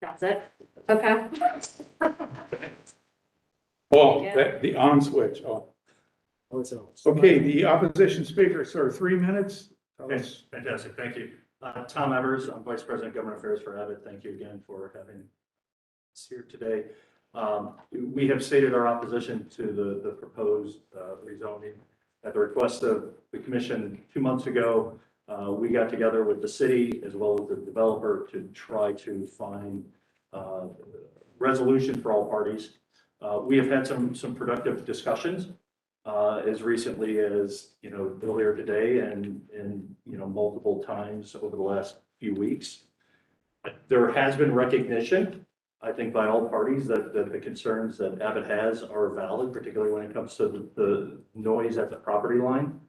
That's it? Okay. Oh, Yeah. the on switch, oh. Oh, it's all. Okay, the opposition speaker, sir, 3 minutes. Tell Okay, us. fantastic, thank you. Tom Evers, I'm Vice President Government Affairs for Abbott. Thank you again for having us here today. We have stated our opposition to the proposed rezoning. At the request of the commission 2 months ago, we got together with the city as well as the developer to try to find resolution for all parties. We have had some productive discussions as recently as, earlier today and multiple times over the last few weeks. There has been recognition, I think, by all parties that the concerns that Abbott has are valid, particularly when it comes to the noise at the property line.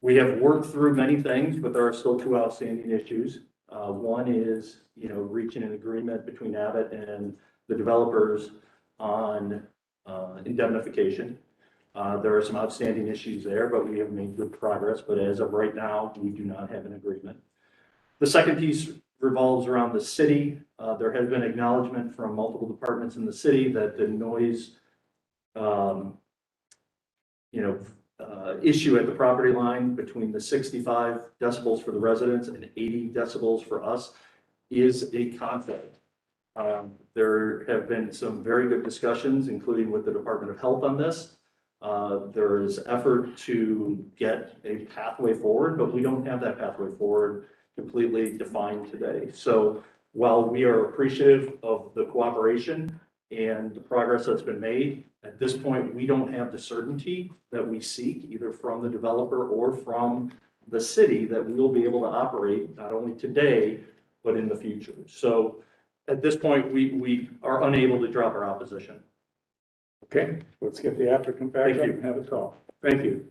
We have worked through many things, but there are still two outstanding issues. One is, reaching an agreement between Abbott and the developers on indemnification. There are some outstanding issues there, but we have made good progress. But as of right now, we do not have an agreement. The second piece revolves around the city. There has been acknowledgement from multiple departments in the city that the noise, issue at the property line between the 65 decibels for the residents and 80 decibels for us is a conflict. There have been some very good discussions, including with the Department of Health on this. There is effort to get a pathway forward, but we don't have that pathway forward completely defined today. So while we are appreciative of the cooperation and the progress that's been made, at this point, we don't have the certainty that we seek either from the developer or from the city that we will be able to operate not only today, but in the future. So at this point, we are unable to drop our opposition. Okay, let's get the applicant back Thank up you. and have a talk. Thank you.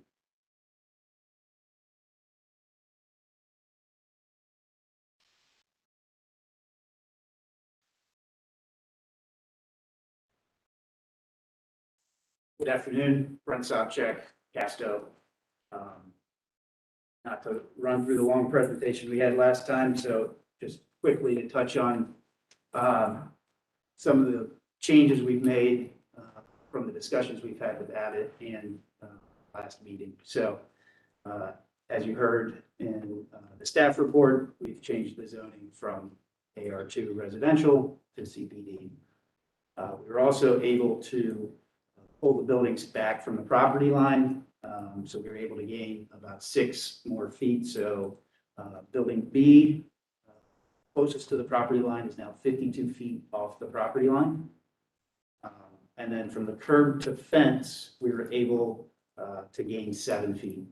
Good afternoon, Brent Sopcich, Casto. Not to run through the long presentation we had last time, so just quickly to touch on some of the changes we've made from the discussions we've had with Abbott and last meeting. So as you heard in the staff report, we've changed the zoning from AR2 residential to CBD. We were also able to pull the buildings back from the property line. So we were able to gain about 6 more feet. So building B, closest to the property line, is now 52 feet off the property line. And then from the curb to fence, we were able to gain 7 feet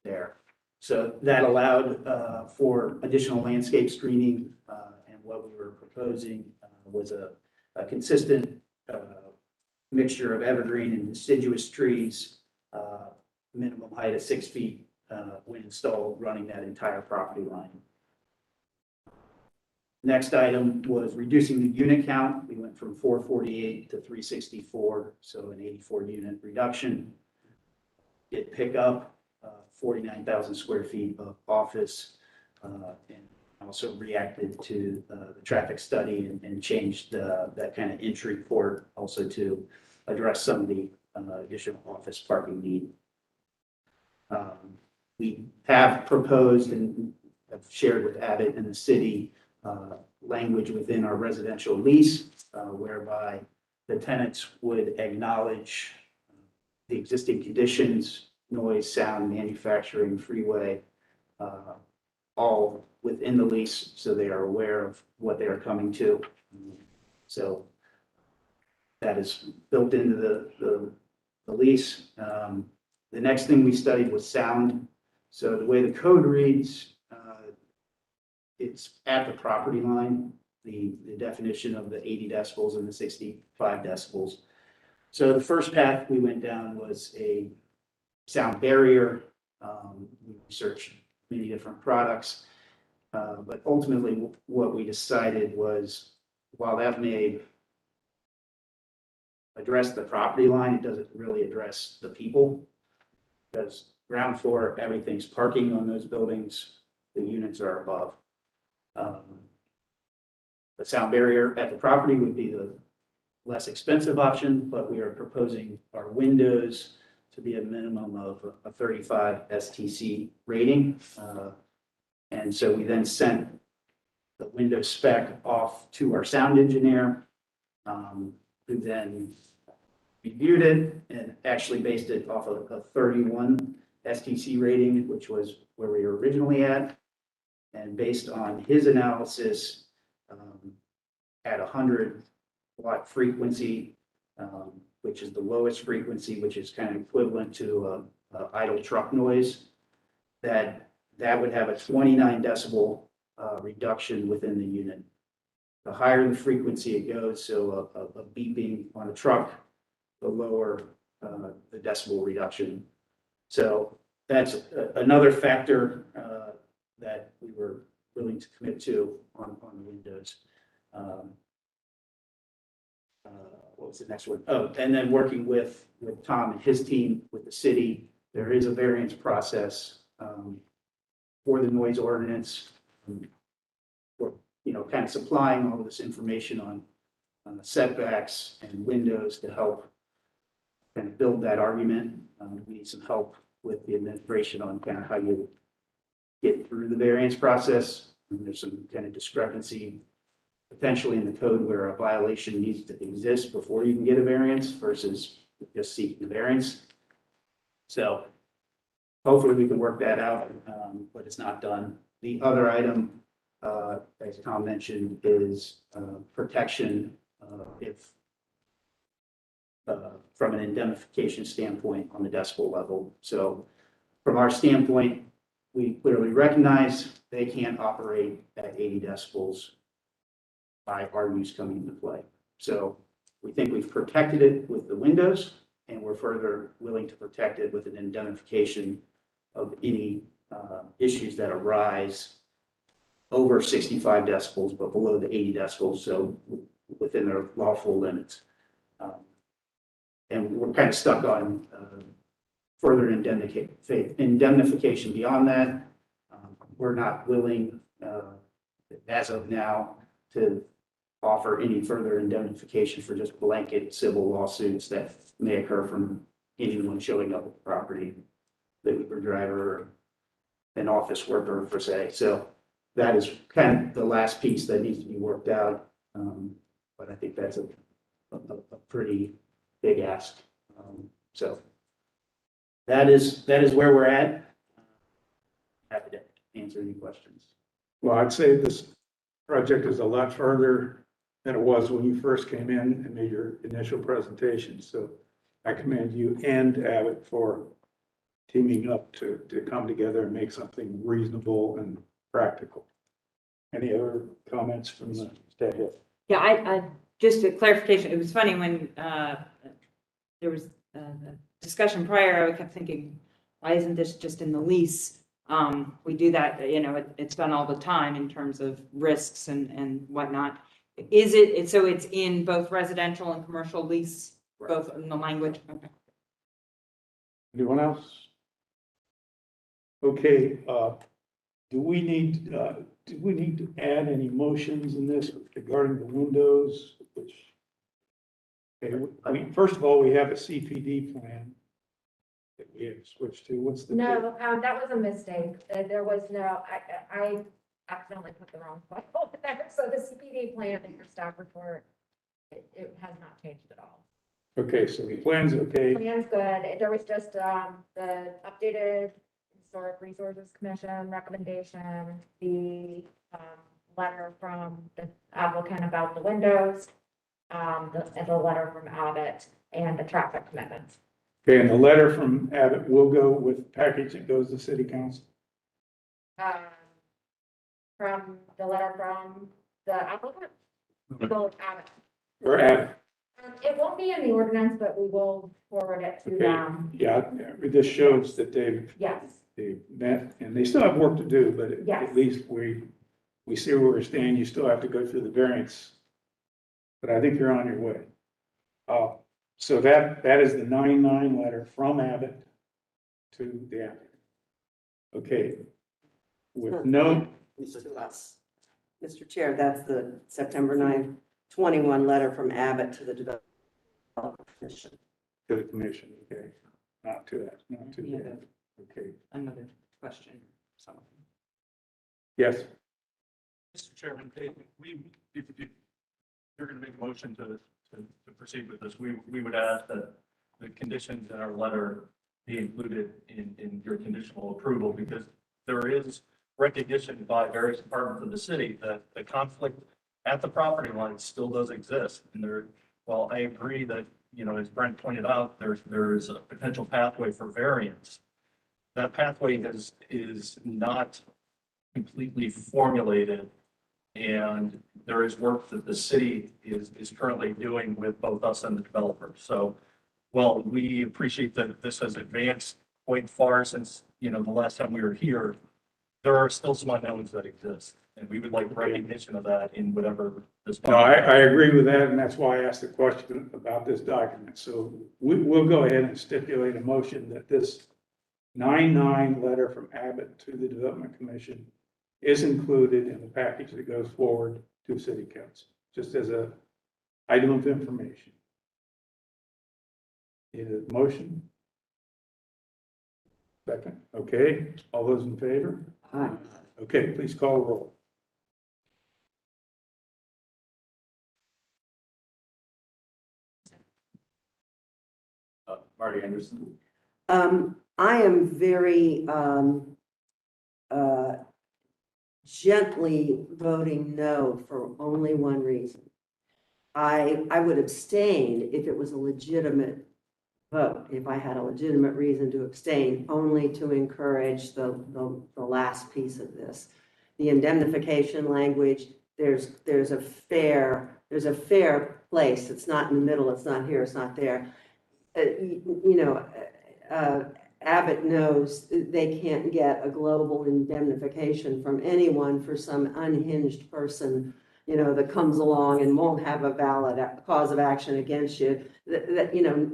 there. So that allowed for additional landscape screening. And what we were proposing was a consistent mixture of evergreen and deciduous trees, minimum height of 6 feet when installed, running that entire property line. Next item was reducing the unit count. We went from 448 to 364, so an 84 unit reduction. Did pick up 49,000 square feet of office and also reacted to the traffic study and changed that kind of entry port also to address some of the additional office parking need. We have proposed and have shared with Abbott and the city language within our residential lease whereby the tenants would acknowledge the existing conditions, noise, sound, manufacturing, freeway, all within the lease, so they are aware of what they are coming to. So that is built into the lease. The next thing we studied was sound. So the way the code reads, it's at the property line, the definition of the 80 decibels and the 65 decibels. So the first path we went down was a sound barrier. We researched many different products. But ultimately, what we decided was, while that may address the property line, it doesn't really address the people. Because ground floor, everything's parking on those buildings, the units are above. The sound barrier at the property would be the less expensive option, but we are proposing our windows to be a minimum of a 35 STC rating. And so we then sent the window spec off to our sound engineer, who then reviewed it and actually based it off of a 31 STC rating, which was where we were originally at. And based on his analysis, at 100-watt frequency, which is the lowest frequency, which is kind of equivalent to a idle truck noise, that would have a 29 decibel reduction within the unit. The higher the frequency it goes, so a beeping on a truck, the lower the decibel reduction. So that's another factor that we were willing to commit to on the windows. What was the next one? Oh, and then working with Tom and his team, with the city, there is a variance process for the noise ordinance. For, kind of supplying all of this information on the setbacks and windows to help kind of build that argument. We need some help with the administration on kind of how you get through the variance process. And there's some kind of discrepancy potentially in the code where a violation needs to exist before you can get a variance versus just seeking the variance. So hopefully we can work that out, but it's not done. The other item, as Tom mentioned, is protection if from an indemnification standpoint on the decibel level. So from our standpoint, we clearly recognize they can't operate at 80 decibels by our use coming into play. So we think we've protected it with the windows, and we're further willing to protect it with an indemnification of any issues that arise over 65 decibels, but below the 80 decibels, so within their lawful limits. And we're kind of stuck on further indemnification beyond that. We're not willing, as of now, to offer any further indemnification for just blanket civil lawsuits that may occur from anyone showing up at the property, the Uber driver, or an office worker per se. So that is kind of the last piece that needs to be worked out. But I think that's a pretty big ask. So that is where we're at. Happy to answer any questions. Well, I'd say this project is a lot further than it was when you first came in and made your initial presentation. So I commend you and Abbott for teaming up to come together and make something reasonable and practical. Any other comments from the staff? Yeah, I just a clarification. It was funny when there was a discussion prior, I kept thinking, why isn't this just in the lease? We do that, it's done all the time in terms of risks and whatnot. Is it, so it's in both residential and commercial lease, both in the language? Okay. Anyone else? Okay, do we need to add any motions in this regarding the windows? Which, okay, first of all, we have a CPD plan that we have to switch to. What's the? No, that was a mistake. There was no, I accidentally put the wrong file over there. So the CPD plan in your staff report, it has not changed at all. Okay, so the plan's okay. Plan's good. There was just the updated Historic Resources Commission recommendation, the letter from the applicant about the windows, the letter from Abbott, and the traffic commitments. Okay, and the letter from Abbott will go with the package that goes to city council? From the letter from the applicant, it will Abbott. Or Abbott? It won't be in the ordinance, but we will forward it to Okay, them. yeah, this shows that they've Yes, met, and they still have work to do, but Yes. at least we see where we stand. You still have to go through the variance, but I think you're on your way. So that is the 9-9 letter from Abbott to the applicant. Okay. With no, Mr. Glass, Mr. Chair, that's the September 9th, 21 letter from Abbott to the Development Commission. To the commission, okay, not to that, not to Yeah. that, okay, Another question. So, yes, Mr. Chairman, if you're going to make a motion to proceed with this, we would ask that the conditions in our letter be included in your conditional approval, because there is recognition by various departments of the city that the conflict at the property line still does exist. And while I agree that, as Brent pointed out, there's a potential pathway for variance. That pathway is not completely formulated. And there is work that the city is currently doing with both us and the developer. So while we appreciate that this has advanced quite far since, the last time we were here, there are still some unknowns that exist. And we would like recognition of that in whatever this. no, I agree with that, and that's why I asked the question about this document. So we'll go ahead and stipulate a motion that this 9/9 letter from Abbott to the Development Commission is included in the package that goes forward to City Council, just as a item of information. Need a motion? Second, okay, all those in favor? Aye. Okay, please call roll. Marty Anderson. I am very gently voting no for only one reason. I would abstain if it was a legitimate vote, if I had a legitimate reason to abstain, only to encourage the last piece of this. The indemnification language, there's a fair place. It's not in the middle, it's not here, it's not there. Abbott knows they can't get a global indemnification from anyone for some unhinged person, that comes along and won't have a valid cause of action against you.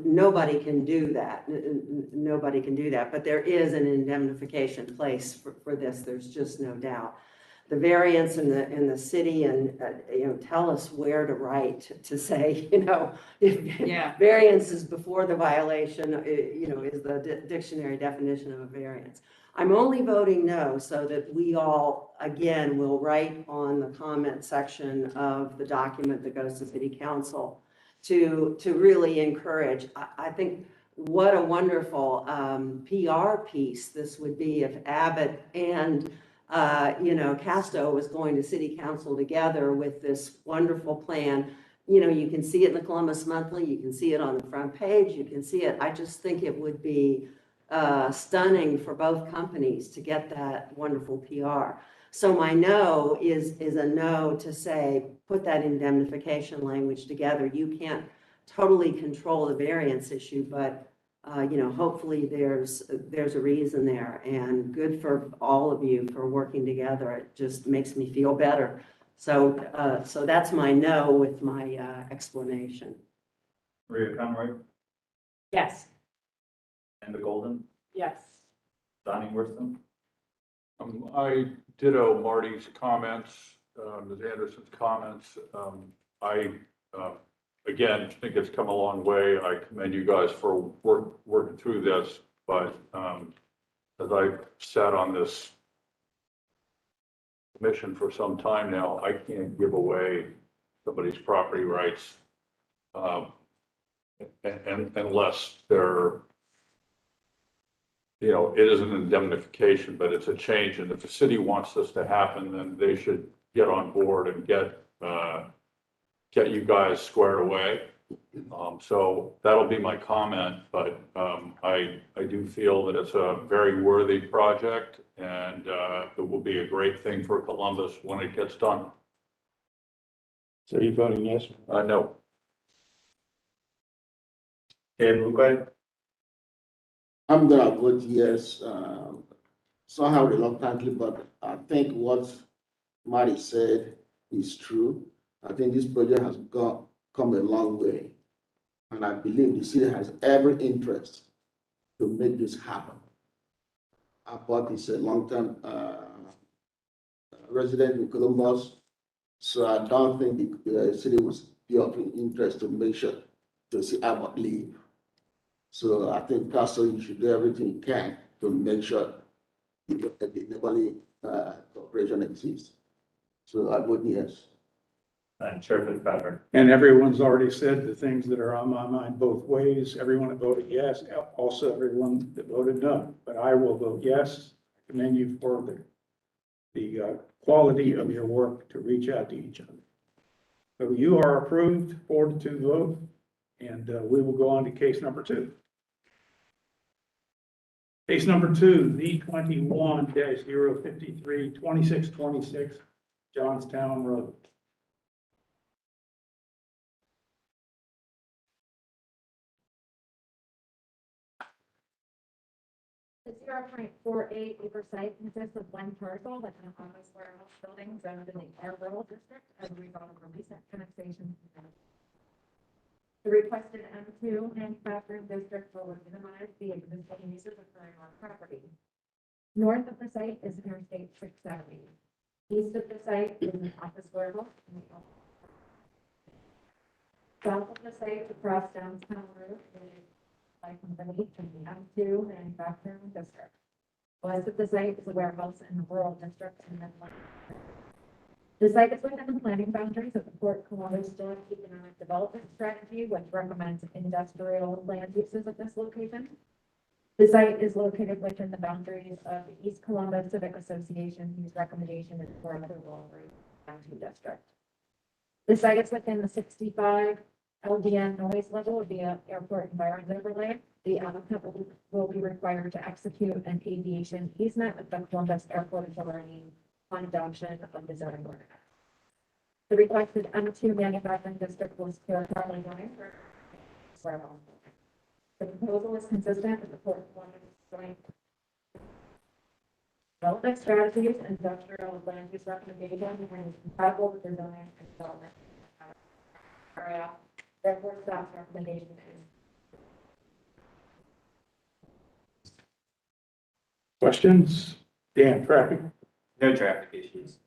Nobody can do that. Nobody can do that. But there is an indemnification place for this. There's just no doubt. The variance in the city and, tell us where to write to say, if Yeah. variance is before the violation, is the dictionary definition of a variance. I'm only voting no so that we all, again, will write on the comment section of the document that goes to City Council to really encourage. I think what a wonderful PR piece this would be if Abbott and Casto was going to City Council together with this wonderful plan. You can see it in the Columbus Monthly, you can see it on the front page, you can see it. I just think it would be stunning for both companies to get that wonderful PR. So my no is a no to say, put that indemnification language together. You can't totally control the variance issue, but hopefully there's a reason there, and good for all of you for working together. It just makes me feel better. So that's my no with my explanation. Maria Conroy, Yes. Amanda Golden, Yes. Donnie Wortham. I ditto Marty's comments, Ms. Anderson's comments. I, again, think it's come a long way. I commend you guys for working through this, but as I've sat on this commission for some time now, I can't give away somebody's property rights and unless they're, it is an indemnification, but it's a change. And if the city wants this to happen, then they should get on board and get you guys squared away. So that'll be my comment, but I do feel that it's a very worthy project, and it will be a great thing for Columbus when it gets done. So you're voting yes? No. And Lupe? I'm gonna vote yes, somehow reluctantly, but I think what Marty said is true. I think this project has come a long way. And I believe the city has every interest to make this happen. Abbott is a long-term resident in Columbus. So I don't think the city would be of interest to make sure to see Abbott leave. So I think council, you should do everything you can to make sure the neighborly cooperation exists. So I vote yes. And Chair Fitzpatrick. And everyone's already said the things that are on my mind both ways. Everyone that voted yes, also everyone that voted no. But I will vote yes. I commend you for the quality of your work to reach out to each other. So you are approved, 4-2 vote, and we will go on to case number 2. Case number 2, Z21-053, 2626 Johnstown Road. The 0.48 acre site consists of one parcel that can house warehouse buildings owned in the R rural district as a result of a recent annexation. The requested M2 manufacturing district will minimize the existing uses occurring on property. North of the site is Interstate 670. East of the site is an office warehouse. South of the site across Downtown Road is by company from the M2 manufacturing district. West of the site is a warehouse in the rural district and then the site is within the planning boundaries of the Port Columbus Joint Economic Development Strategy, which recommends industrial land uses at this location. The site is located within the boundaries of the East Columbus Civic Association, whose recommendation is for approval of the M2 district. The site is within the 65 LDN noise level of the airport environment overlay. The applicant will be required to execute an aviation easement with the Columbus Airport Authority on adoption of the zoning ordinance. The requested M2 manufacturing district was currently going for warehouse. The proposal is consistent with the Port Columbus Joint Development Strategies, industrial land use recommendation, and is compatible with the zoning and development area. Therefore, staff's recommendation is. Questions? Dan, traffic? No traffic issues.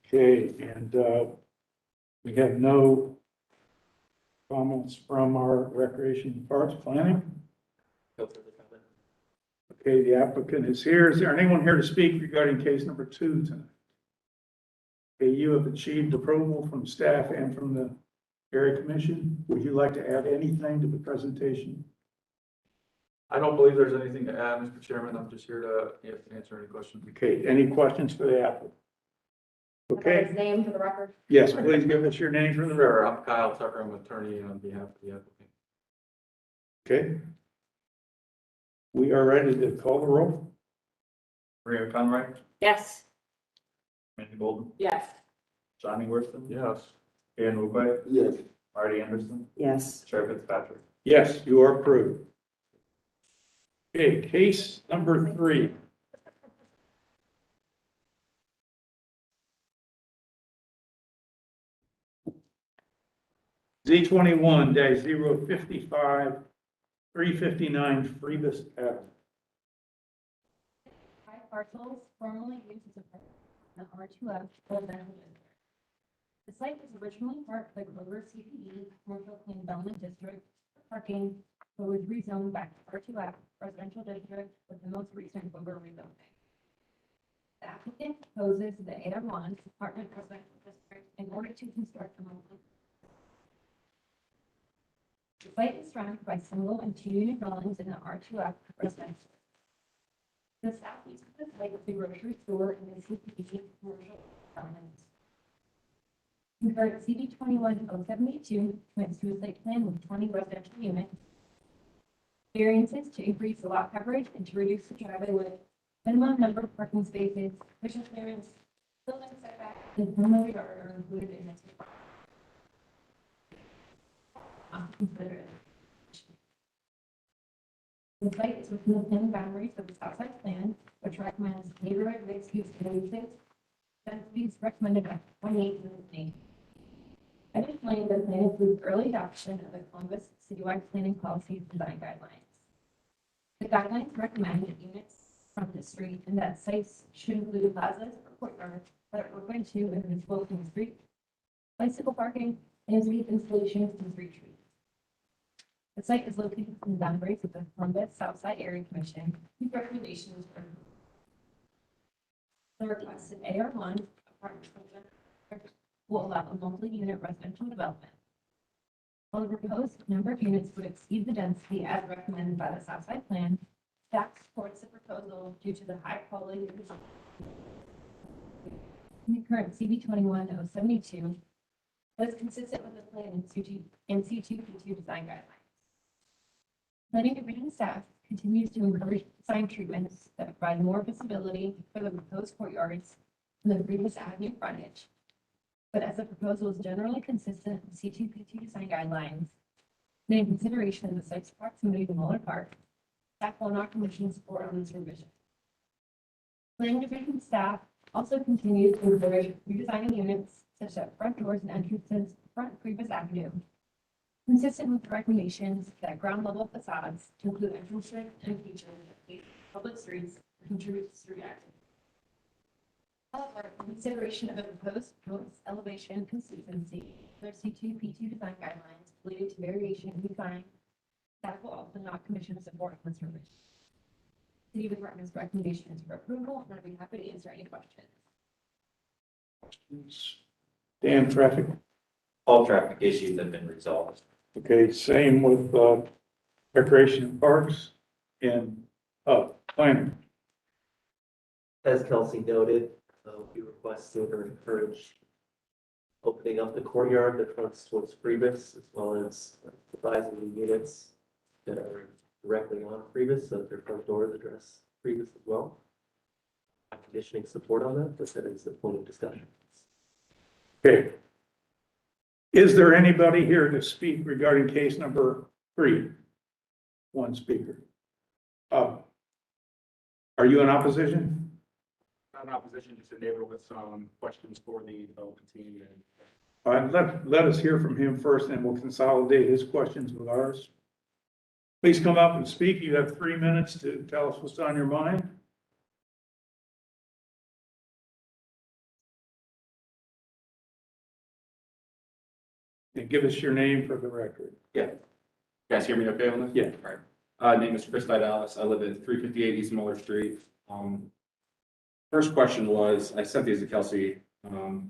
Okay, and we have no comments from our Recreation and Parks Planning. Go for the comment. Okay, the applicant is here. Is there anyone here to speak regarding case number 2 tonight? Okay, you have achieved approval from staff and from the area commission. Would you like to add anything to the presentation? I don't believe there's anything to add, Mr. Chairman. I'm just here to answer any questions. Okay, any questions for the applicant? Okay, His name for the record. yes, please give us your name for the Sure, record. I'm Kyle Tucker. I'm attorney on behalf of the applicant. Okay. We are ready to call the roll. Maria Conroy, Yes. Randy Bolden, Yes. Johnny Worston, Yes. Dan Uguay, Yes. Marty Anderson, Yes. Chair Fitzpatrick. Yes, you are approved. Okay, case number 3. Z21-055, 359 Freebus Avenue. 5 parcels formerly used as a the R2F residential district. The site was originally part of the Grover CPE Commercial Clean Development District for parking, but was rezoned back to R2F residential district with the most recent Grover rezoning. The applicant proposes the AR1 apartment residential district in order to construct a multi. The site is surrounded by single and 2-unit dwellings in the R2F residential. The southeast of the site is the grocery store and the CPE commercial development. Convert CD 21-072 commits to a site plan with 20 residential units. Variances to increase the lot coverage and to reduce the driveway with minimum number of parking spaces, official clearance, building setbacks, and homeowner yard are included in this. Consider it. The site is within the planning boundaries of the Southside Plan, which recommends neighborhood mixed-use uses. Densities recommended by 28 units. Additionally, the plan includes early adoption of the Columbus citywide planning policy design guidelines. The guidelines recommend that units from the street and that sites should include plazas or courtyards that are open to and visible from the street, bicycle parking, and street installations and street trees. The site is located in the boundaries of the Columbus Southside Area Commission, whose recommendations are the requested AR1 apartment project will allow a multi-unit residential development. While the proposed number of units would exceed the density as recommended by the Southside Plan, staff supports the proposal due to the high quality of the in the current CB 21072 that is consistent with the plan in C2P2 design guidelines. Planning Division staff continues to encourage design treatments that provide more visibility for the proposed courtyards from the previous avenue frontage. But as the proposal is generally consistent with C2P2 design guidelines, and in consideration of the site's proximity to Muller Park, staff will not commission support on this revision. Planning Division staff also continues to encourage redesigning units such that front doors and entrances front Priebus Avenue, consistent with the recommendations that ground level facades to include entrances and features that public streets contribute to street activity. However, in consideration of the proposed elevation consistency, there are C2P2 design guidelines related to variation in design, staff will also not commission support on this revision. City Department's recommendations for approval, and I'd be happy to answer any questions. Dan, traffic? All traffic issues have been resolved. Okay, same with recreation and parks and planning. As Kelsey noted, we requested or encouraged opening up the courtyard that fronts towards Priebus, as well as providing the units that are directly on Priebus, so that their front doors address Priebus as well. Conditioning support on that, but that is the point of discussion. Okay. Is there anybody here to speak regarding case number 3? One speaker. Are you in opposition? Not in opposition, just a neighbor with some questions for the development team. All right, let us hear from him first, and we'll consolidate his questions with ours. Please come up and speak. You have 3 minutes to tell us what's on your mind. And give us your name for the record. Yeah. You guys hear me okay on this? Yeah. All right. Name is Chris Dallas. I live at 358 East Muller Street. First question was, I sent these to Kelsey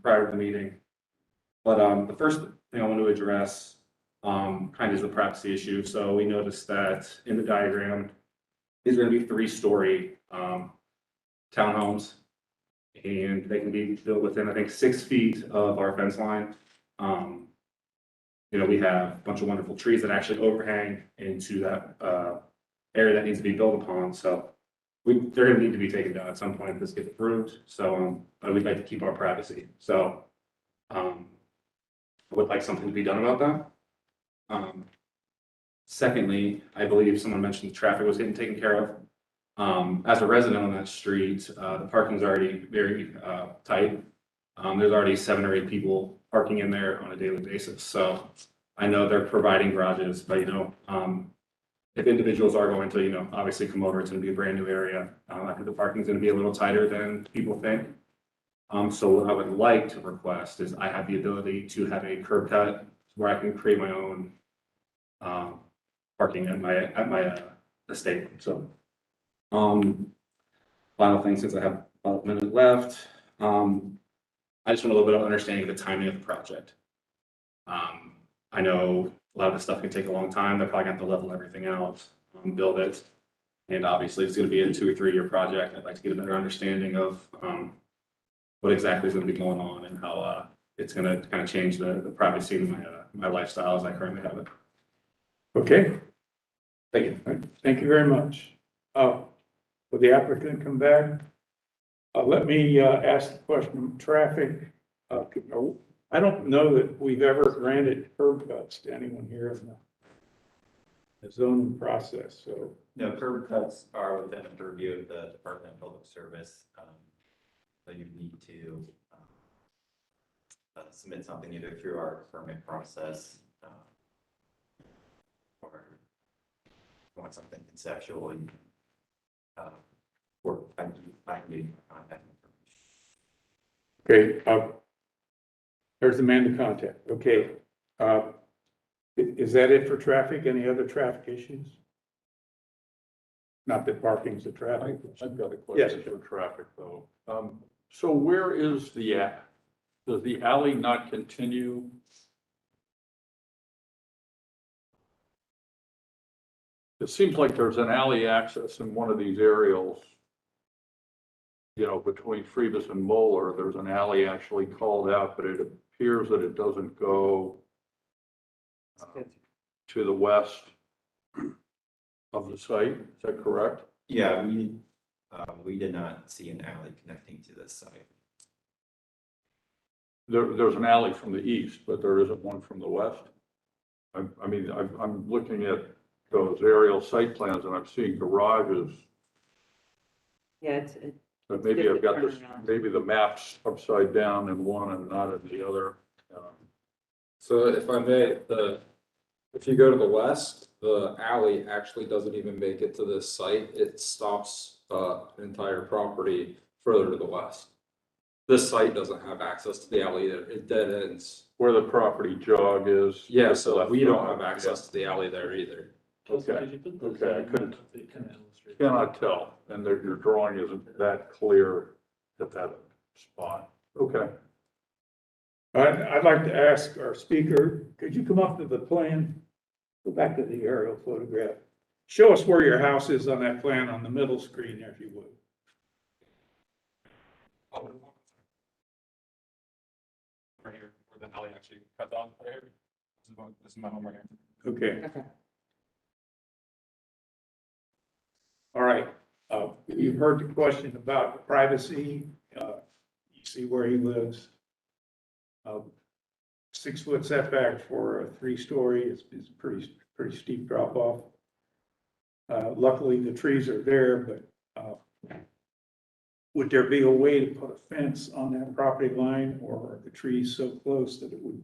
prior to the meeting. But the first thing I want to address kind of is the privacy issue. So we noticed that in the diagram, these are going to be 3-story townhomes. And they can be built within, I think, 6 feet of our fence line. We have a bunch of wonderful trees that actually overhang into that area that needs to be built upon. So they're going to need to be taken down at some point if this gets approved. So we'd like to keep our privacy. So I would like something to be done about that. Secondly, I believe someone mentioned the traffic was getting taken care of. As a resident on that street, the parking is already very tight. There's already 7 or 8 people parking in there on a daily basis. So I know they're providing garages, but if individuals are going to, obviously come over, it's going to be a brand new area. I think the parking is going to be a little tighter than people think. So what I would like to request is I have the ability to have a curb cut where I can create my own parking at my estate. So final thing, since I have about a minute left, I just want a little bit of understanding of the timing of the project. I know a lot of this stuff can take a long time. They're probably going to have to level everything out, build it. And obviously it's going to be a 2 or 3 year project. I'd like to get a better understanding of what exactly is going to be going on and how it's going to kind of change the privacy of my lifestyle as I currently have it. Okay. Thank you. All right. Thank you very much. Will the applicant come back? Let me ask the question of traffic. I don't know that we've ever granted curb cuts to anyone here in the zoning process, so. No, curb cuts are within the purview of the Department of Public Service. So you need to submit something either through our permit process or want something conceptual and or find me contact information. Okay, there's the man to contact. Okay. Is that it for traffic? Any other traffic issues? Not that parking's a traffic. I've got a Yes. question for traffic though. So where is does the alley not continue? It seems like there's an alley access in one of these aerials. You know, between Phoebus and Moeller, there's an alley actually called out, but it appears that it doesn't go to the west of the site. Is that correct? Yeah, we did not see an alley connecting to this site. There's an alley from the east, but there isn't one from the west. I'm looking at those aerial site plans and I'm seeing garages, Yeah, but maybe I've got this, Turnaround. maybe the map's upside down in one and not in the other. So if I may, if you go to the west, the alley actually doesn't even make it to this site. It stops an entire property further to the west. This site doesn't have access to the alley either. It dead ends. Where the property jog is. Yeah, so we don't have Yeah. access to the alley there either. Okay, okay, I cannot tell, and your drawing isn't that clear at that spot. Okay. I'd like to ask our speaker, could you come up to the plan? Go back to the aerial photograph. Show us where your house is on that plan on the middle screen there, if you would. Right here, where the alley actually cut off right here. This is my home right here. Okay, okay. all right. You've heard the question about privacy. You see where he lives. 6-foot setback for a 3-story is pretty steep drop off. Luckily, the trees are there, but would there be a way to put a fence on that property line, or are the trees so close that it would?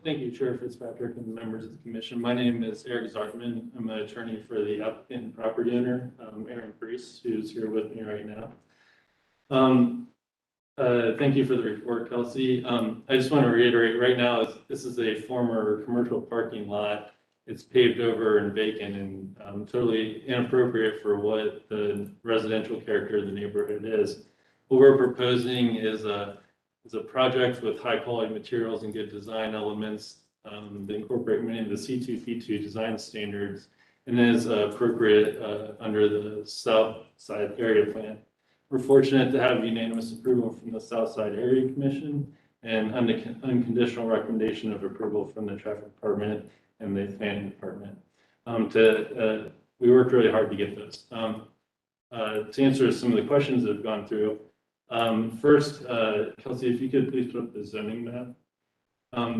Thank you, Chair Fitzpatrick and members of the commission. My name is Eric Zartman. I'm an attorney for the applicant and property owner, Aaron Priest, who's here with me right now. Thank you for the report, Kelsey. I just want to reiterate right now, this is a former commercial parking lot. It's paved over and vacant and totally inappropriate for what the residential character of the neighborhood is. What we're proposing is a project with high quality materials and good design elements that incorporate many of the C2P2 design standards and is appropriate under the South Side Area Plan. We're fortunate to have unanimous approval from the South Side Area Commission and unconditional recommendation of approval from the Traffic Department and the Planning Department. We worked really hard to get those. To answer some of the questions that have gone through, first, Kelsey, if you could please put up the zoning map.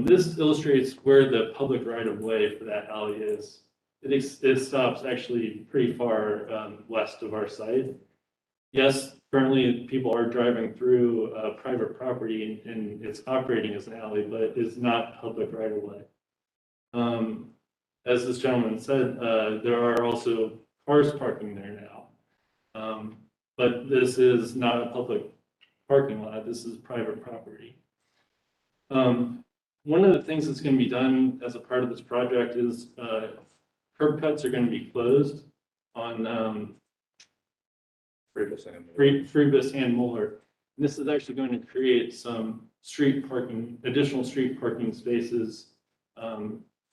This illustrates where the public right-of-way for that alley is. It stops actually pretty far west of our site. Yes, currently people are driving through private property and it's operating as an alley, but it is not public right-of-way. As this gentleman said, there are also cars parking there now. But this is not a public parking lot, this is private property. One of the things that's going to be done as a part of this project is curb cuts are going to be closed on Phoebus and Moeller. And this is actually going to create some additional street parking spaces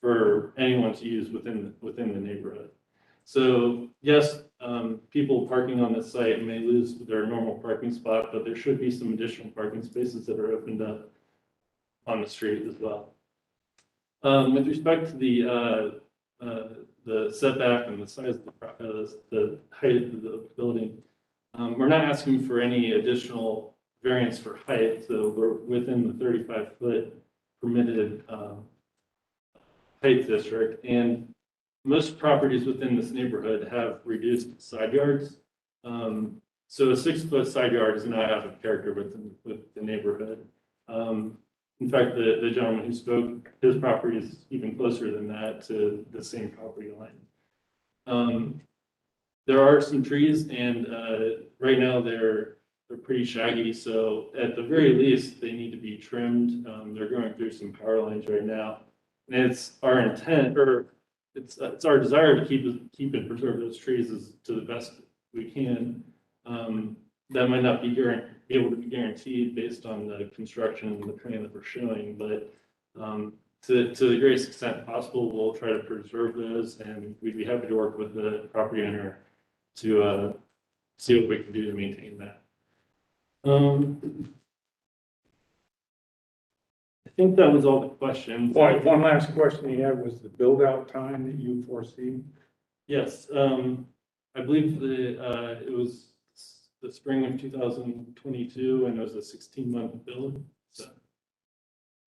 for anyone to use within the neighborhood. So yes, people parking on this site may lose their normal parking spot, but there should be some additional parking spaces that are opened up on the street as well. With respect to the setback and the size of the height of the building, we're not asking for any additional variance for height, so we're within the 35-foot permitted height district. And most properties within this neighborhood have reduced side yards. So a 6-foot side yard is not out of character with the neighborhood. In fact, the gentleman who spoke, his property is even closer than that to the same property line. There are some trees and right now they're they're pretty shaggy, so at the very least, they need to be trimmed. They're going through some power lines right now. And it's our intent, or it's our desire to keep and preserve those trees as to the best we can. That might not be able to be guaranteed based on the construction and the plan that we're showing, but to the greatest extent possible, we'll try to preserve those, and we'd be happy to work with the property owner to see what we can do to maintain that. I think that was all the questions. One last question you had was the build-out time that you foresee? Yes, I believe it was the spring of 2022, and it was a 16-month build. So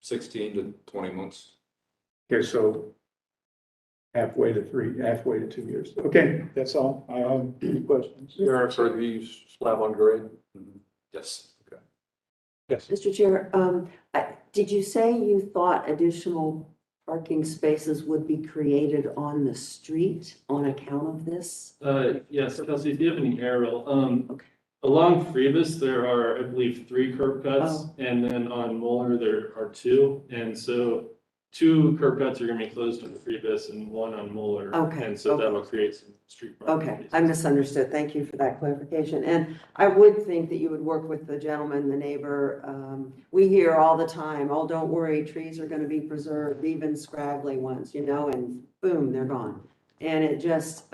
16 to 20 months. Okay, so halfway to 2 years. Okay, that's all. I have any questions. Eric, are these slab on grade? Yes. Okay. Yes. Mr. Chair, did you say you thought additional parking spaces would be created on the street on account of this? Yes, Kelsey, if you have any aerial, Okay. along Freebus, there are, I believe, 3 curb cuts, Oh. and then on Mueller, there are 2. And so 2 curb cuts are gonna be closed on Freebus and 1 on Mueller. Okay, And so okay. that'll create some street parking. Okay, I misunderstood. Thank you for that clarification. And I would think that you would work with the gentleman, the neighbor. We hear all the time, oh, don't worry, trees are gonna be preserved, even scraggly ones, and boom, they're gone. And it just,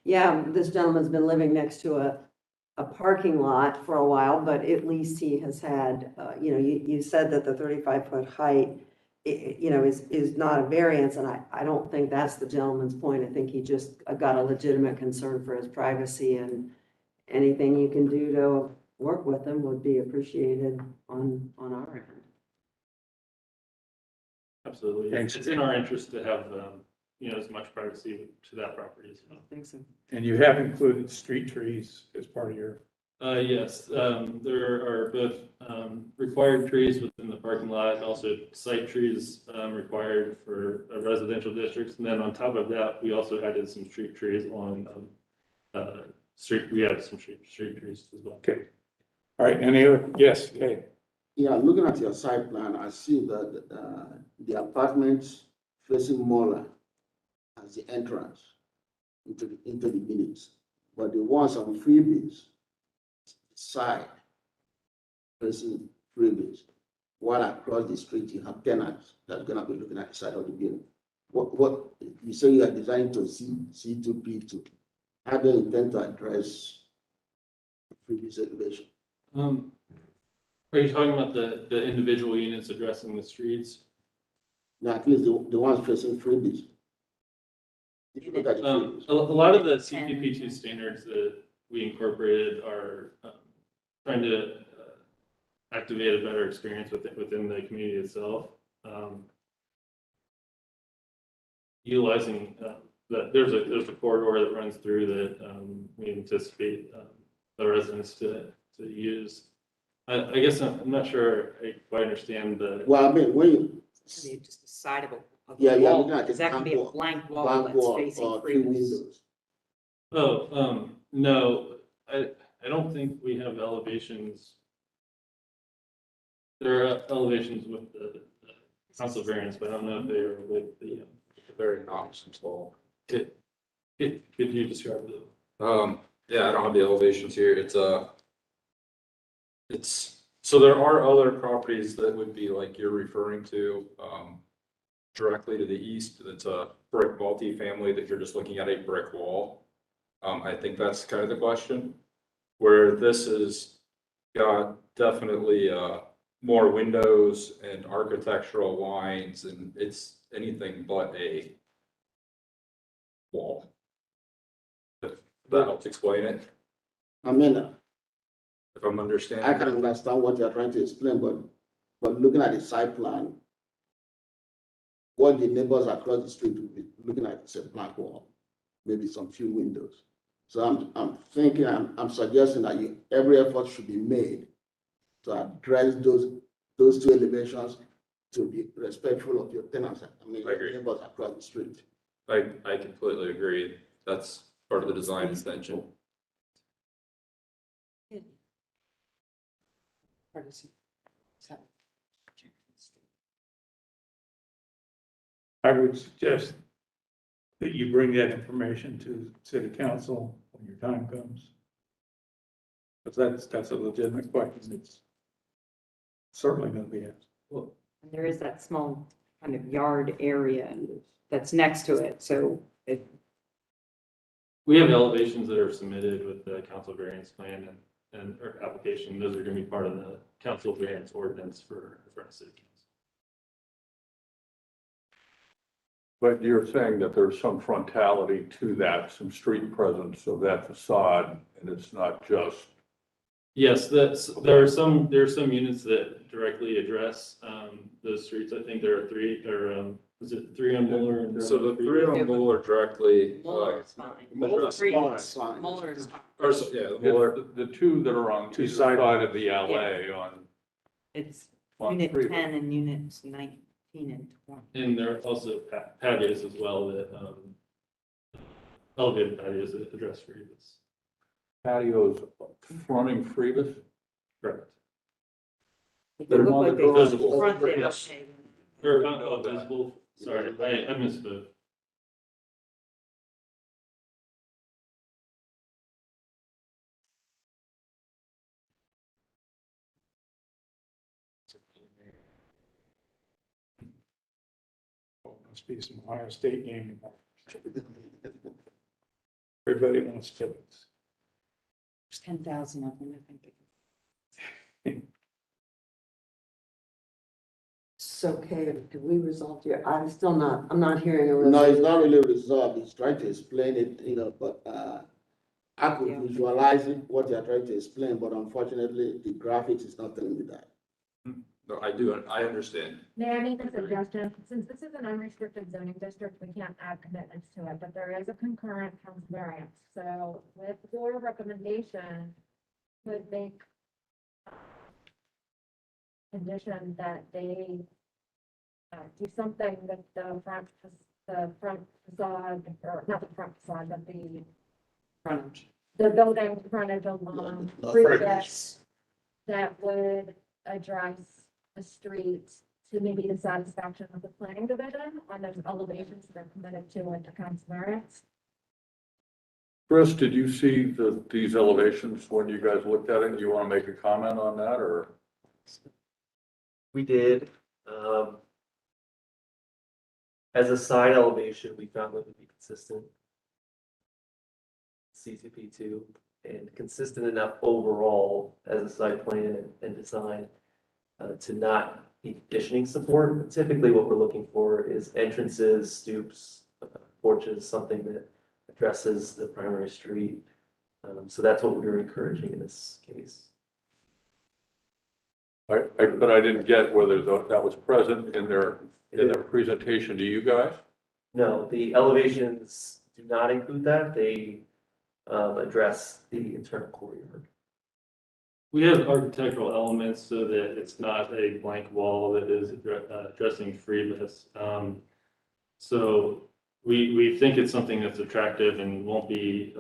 yeah, this gentleman's been living next to a parking lot for a while, but at least he has had, you said that the 35-foot height, is not a variance, and I don't think that's the gentleman's point. I think he just got a legitimate concern for his privacy, and anything you can do to work with him would be appreciated on our end. Absolutely. Thanks. It's in our interest to have, as much privacy to that property as well. I think so. And you have included street trees as part of your, Yes, there are both required trees within the parking lot, and also site trees required for residential districts. And then on top of that, we also added some street trees on we added some street trees as well. okay. All right, any other, yes, okay. Yeah, looking at your site plan, I see that the apartments facing Mola as the entrance into the village, but the ones on Freebies side facing Freebies, while across the street you have tenants that are gonna be looking at the side of the building. What you say you are designing to C2P2? How do you intend to address Freebies elevation? Are you talking about the individual units addressing the streets? Now, at least the ones facing Freebies. If you look at the Freebies. A lot of the CPP2 standards that we incorporated are trying to activate a better experience within the community itself. Utilizing there's a corridor that runs through that we anticipate the residents to use. I guess I'm not sure I quite understand the. Well, I mean, when you, Just the side of a yeah, yeah, wall, looking at the because that can be a blank blank wall blank that's wall facing or 3 Freeman's. windows. Oh, no, I don't think we have elevations. There are elevations with the council variance, but I don't know if they are with the. Very noxious wall. Could you describe the? Yeah, I don't have the elevations here. It's so there are other properties that would be like you're referring to, directly to the east. It's a brick multifamily that you're just looking at a brick wall. I think that's kind of the question. Where this is got definitely more windows and architectural lines, and it's anything but a wall. If that helps explain it, I mean, if I'm understanding. I can understand what you're trying to explain, but looking at the site plan, what the neighbors across the street will be looking at is a blank wall, maybe some few windows. So I'm thinking, I'm suggesting that every effort should be made to address those 2 elevations to be respectful of your tenants. I mean, I agree. neighbors across the street. I completely agree. That's part of the design intention. I would suggest that you bring that information to city council when your time comes. Because that's a legitimate question. It's certainly going to be asked. And there is that small kind of yard area that's next to it, so it, We have elevations that are submitted with the council variance plan or application. Those are gonna be part of the council variance ordinance for city council. But you're saying that there's some frontality to that, some street presence of that facade, and it's not just. Yes, there are some units that directly address, those streets. I think there are three, or, is it three on Mueller? And So the three on Mueller directly. Muller's fine. Muller's Three- Fine. Muller's fine. Or, yeah, the Mueller. The two that are on Two either side sides. of the alley on. It's on unit Freeman. 10 and units 19 and 20. And there are also patios as well that, elevated patios that address Freebus. Patios fronting Freebus? Correct. They look like they visible. front it, Yes. okay. Or, visible, sorry, I misspoke. Must be some Ohio State game. Everybody wants to. There's 10,000 of them, I think. So, okay, have we resolved your, I'm not hearing a No, it's resolution. not really resolved. He's trying to explain it, but, I could Yeah. visualize it, what you're trying to explain, but unfortunately, the graphics is not telling me that. No, I do, I understand. May I make a suggestion? Since this is an unrestricted zoning district, we can't add commitments to it, but there is a concurrent council variance. So with your recommendation, could make condition that they do something with the front facade, or not the front facade, but Frontage. the building frontage along No, Freebus that would address the street to maybe the satisfaction of the planning division on those elevations that are committed to with the council variance. Chris, did you see these elevations when you guys looked at it? Do you want to make a comment on that, or? We did, as a side elevation, we found them to be consistent. C2P2 and consistent enough overall as a site plan and design to not need conditioning support. Typically what we're looking for is entrances, stoops, porches, something that addresses the primary street. So that's what we were encouraging in this case. But I didn't get whether that was present in their presentation to you guys? No, the elevations do not include that. They address the internal courtyard. We have architectural elements so that it's not a blank wall that is addressing Freebus. So we think it's something that's attractive and won't be,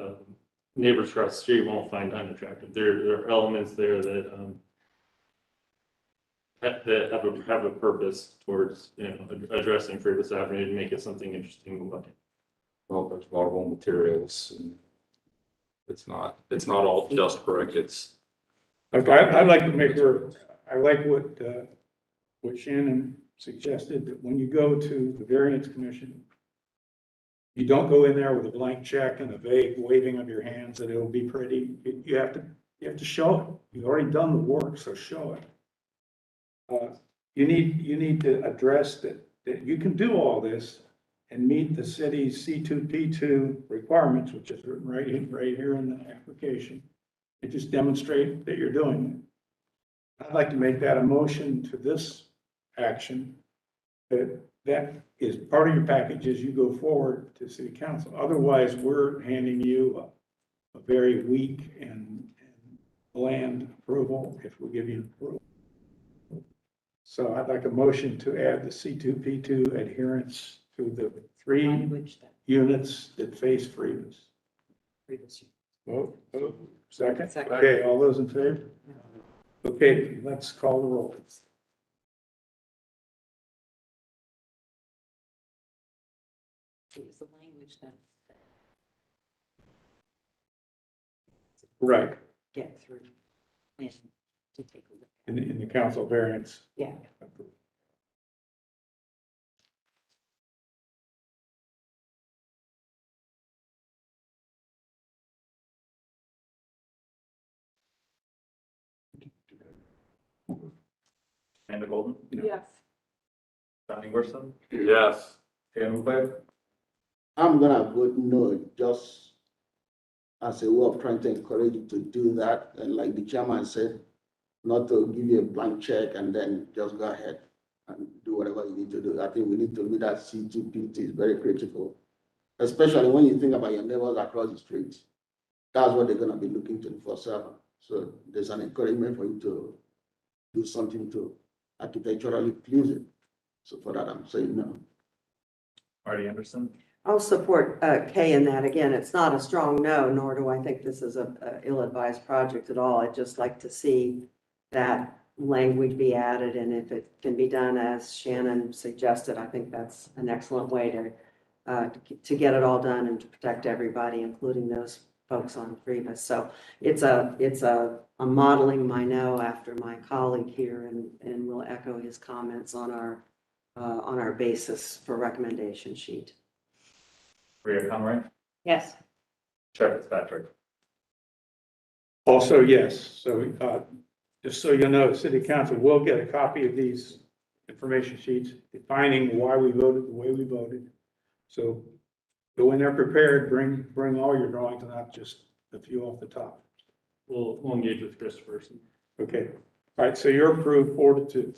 neighbors across the street won't find unattractive. There are elements there that have a purpose towards, addressing Freebus Avenue to make it something interesting to look at. Well, there's marble materials and it's not all just brick, it's. I'd like to make her, I like what Shannon suggested, that when you go to the variance commission, you don't go in there with a blank check and a vague waving of your hands that it'll be pretty. You have to show it. You've already done the work, so show it. You need to address that you can do all this and meet the city's C2P2 requirements, which is written right here in the application. And just demonstrate that you're doing it. I'd like to make that a motion to this action, that is part of your package as you go forward to city council. Otherwise, we're handing you a very weak and bland approval if we give you approval. So I'd like a motion to add the C2P2 adherence to the three Language that units that face Freebus. Freebus. Vote. Second? Second. Okay, all those in favor? Okay, let's call the roll. Use the language then. Right, Get through. And to take a look. in the council variance. Yeah. Amanda Golden, Yes. Johnny Worstham, Yes. Dan Uwe, I'm gonna vote no, just as a way of trying to encourage you to do that, and like the chairman said, not to give you a blank check and then just go ahead and do whatever you need to do. I think we need to look at C2P, is very critical, especially when you think about your neighbors across the street. That's what they're gonna be looking 24/7. So there's an encouragement for you to do something to architecturally pleasing. So for that, I'm saying no. Marty Anderson, I'll support Kay in that. Again, it's not a strong no, nor do I think this is a ill-advised project at all. I'd just like to see that language be added, and if it can be done as Shannon suggested, I think that's an excellent way to get it all done and to protect everybody, including those folks on Freebus. So it's I'm modeling my no after my colleague here, and we'll echo his comments on our basis for recommendation sheet. Rhea Conroy, Yes. Chair Fitzpatrick. Also, yes, so, just so you know, city council will get a copy of these information sheets defining why we voted the way we voted. So go in there prepared, bring all your drawings, not just a few off the top. We'll engage with Chris first. Okay, all right, so you're approved 4-2.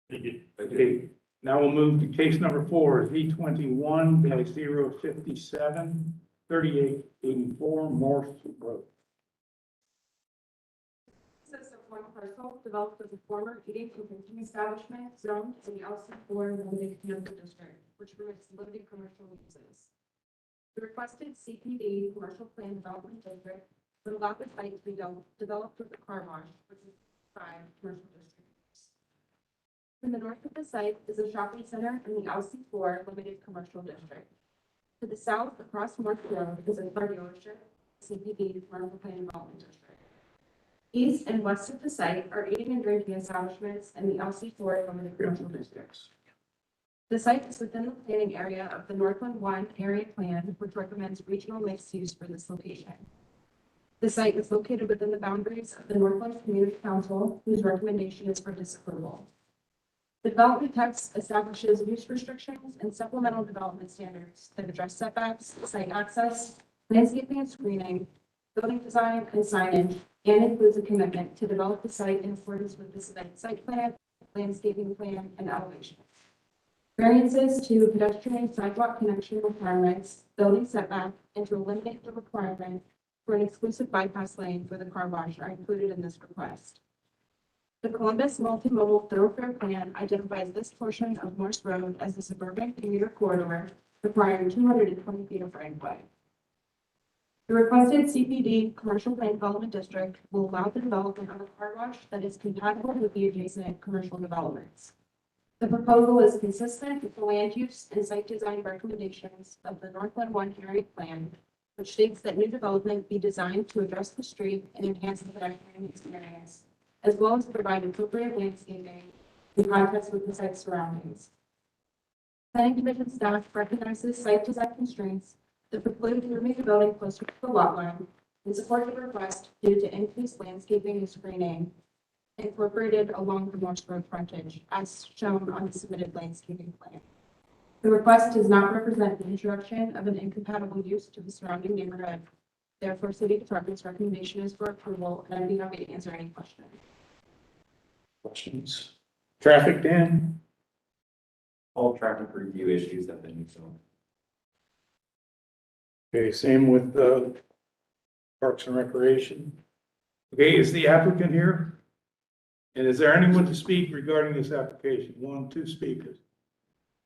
Thank you. Okay, now we'll move to case number 4, Z21-057-3884 Morse Road. Consists of one parcel developed as a former eating and drinking establishment zoned in the LC4 limited commercial district, which permits limited commercial uses. The requested CPD commercial plan development district would allow the site to be developed with a car wash, which is 5 commercial districts. To the north of the site is a shopping center in the LC4 limited commercial district. To the south, across North Road, is a car dealership, CPD commercial plan development district. East and west of the site are eating and drinking establishments in the LC4 limited commercial districts. The site is within the planning area of the Northland 1 area plan, which recommends regional mixed use for this location. The site is located within the boundaries of the Northland Community Council, whose recommendation is for disapproval. The development text establishes use restrictions and supplemental development standards that address setbacks, site access, landscaping and screening, building design, and signage, and includes a commitment to develop the site in accordance with the submitted site plan, landscaping plan, and elevation. Variances to pedestrian sidewalk connection requirements, building setback, and to eliminate the requirement for an exclusive bypass lane for the car wash are included in this request. The Columbus Multimodal Thoroughfare Plan identifies this portion of Morse Road as a suburban commuter corridor requiring 220 feet of right of way. The requested CPD commercial plan development district will allow the development of a car wash that is compatible with the adjacent commercial developments. The proposal is consistent with the land use and site design recommendations of the Northland 1 area plan, which states that new development be designed to address the street and enhance the pedestrian experience, as well as provide appropriate landscaping in contrast with the site surroundings. Planning Commission staff recognizes site design constraints that preclude moving the building closer to the lot line and support the request due to increased landscaping and screening incorporated along the Morse Road frontage, as shown on the submitted landscaping plan. The request does not represent the introduction of an incompatible use to the surrounding neighborhood. Therefore, City Department's recommendation is for approval, and I'd be happy to answer any questions. Questions? Traffic, Dan? All traffic review issues have been resolved. Okay, same with Parks and Recreation. Okay, is the applicant here? And is there anyone to speak regarding this application? 1, 2 speakers.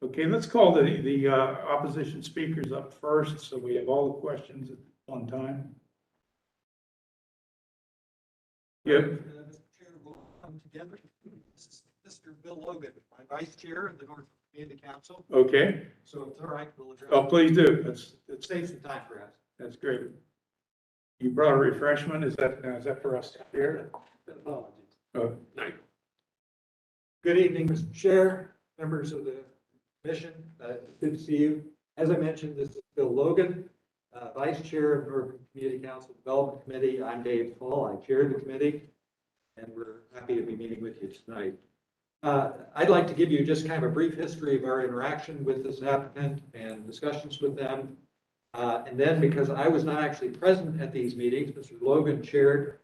Okay, let's call the opposition speakers up first, so we have all the questions at one time. Yep. Mr. Chair, will again. This is Mr. Bill Logan, my vice chair of the North Community Council. Okay, So if it's all right, we'll address. oh, please do. That's, Save some time for us. that's great. You brought a refreshment, is that for us here? Apologies. Oh, nice. Good evening, Mr. Chair, members of the commission. Good to see you. As I mentioned, this is Bill Logan, vice chair of North Community Council Development Committee. I'm Dave Paul. I chair the committee, and we're happy to be meeting with you tonight. I'd like to give you just kind of a brief history of our interaction with this applicant and discussions with them. And then, because I was not actually present at these meetings, Mr. Logan chaired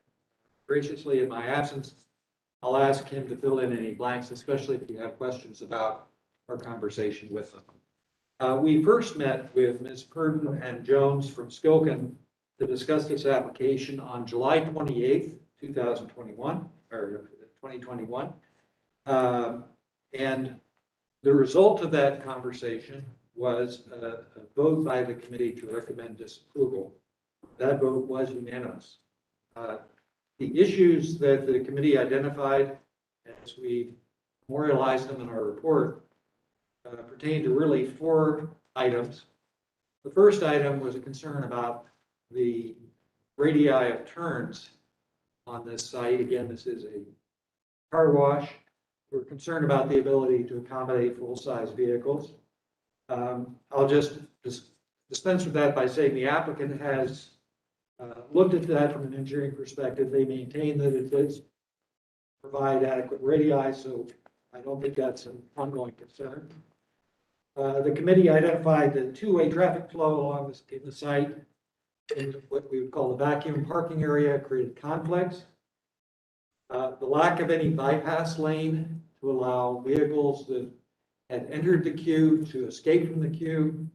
graciously in my absence. I'll ask him to fill in any blanks, especially if you have questions about our conversation with them. We first met with Ms. Purdon and Jones from Skilkin to discuss this application on July 28th, 2021, or 2021. And the result of that conversation was a vote by the committee to recommend disapproval. That vote was unanimous. The issues that the committee identified as we memorialized them in our report pertain to really 4 items. The first item was a concern about the radii of turns on this site. Again, this is a car wash. We're concerned about the ability to accommodate full-size vehicles. I'll just dispense with that by saying the applicant has looked at that from an engineering perspective. They maintain that it does provide adequate radii, so I don't think that's an ongoing concern. The committee identified the two-way traffic flow along the site in what we would call the vacuum parking area created conflicts. The lack of any bypass lane to allow vehicles that had entered the queue to escape from the queue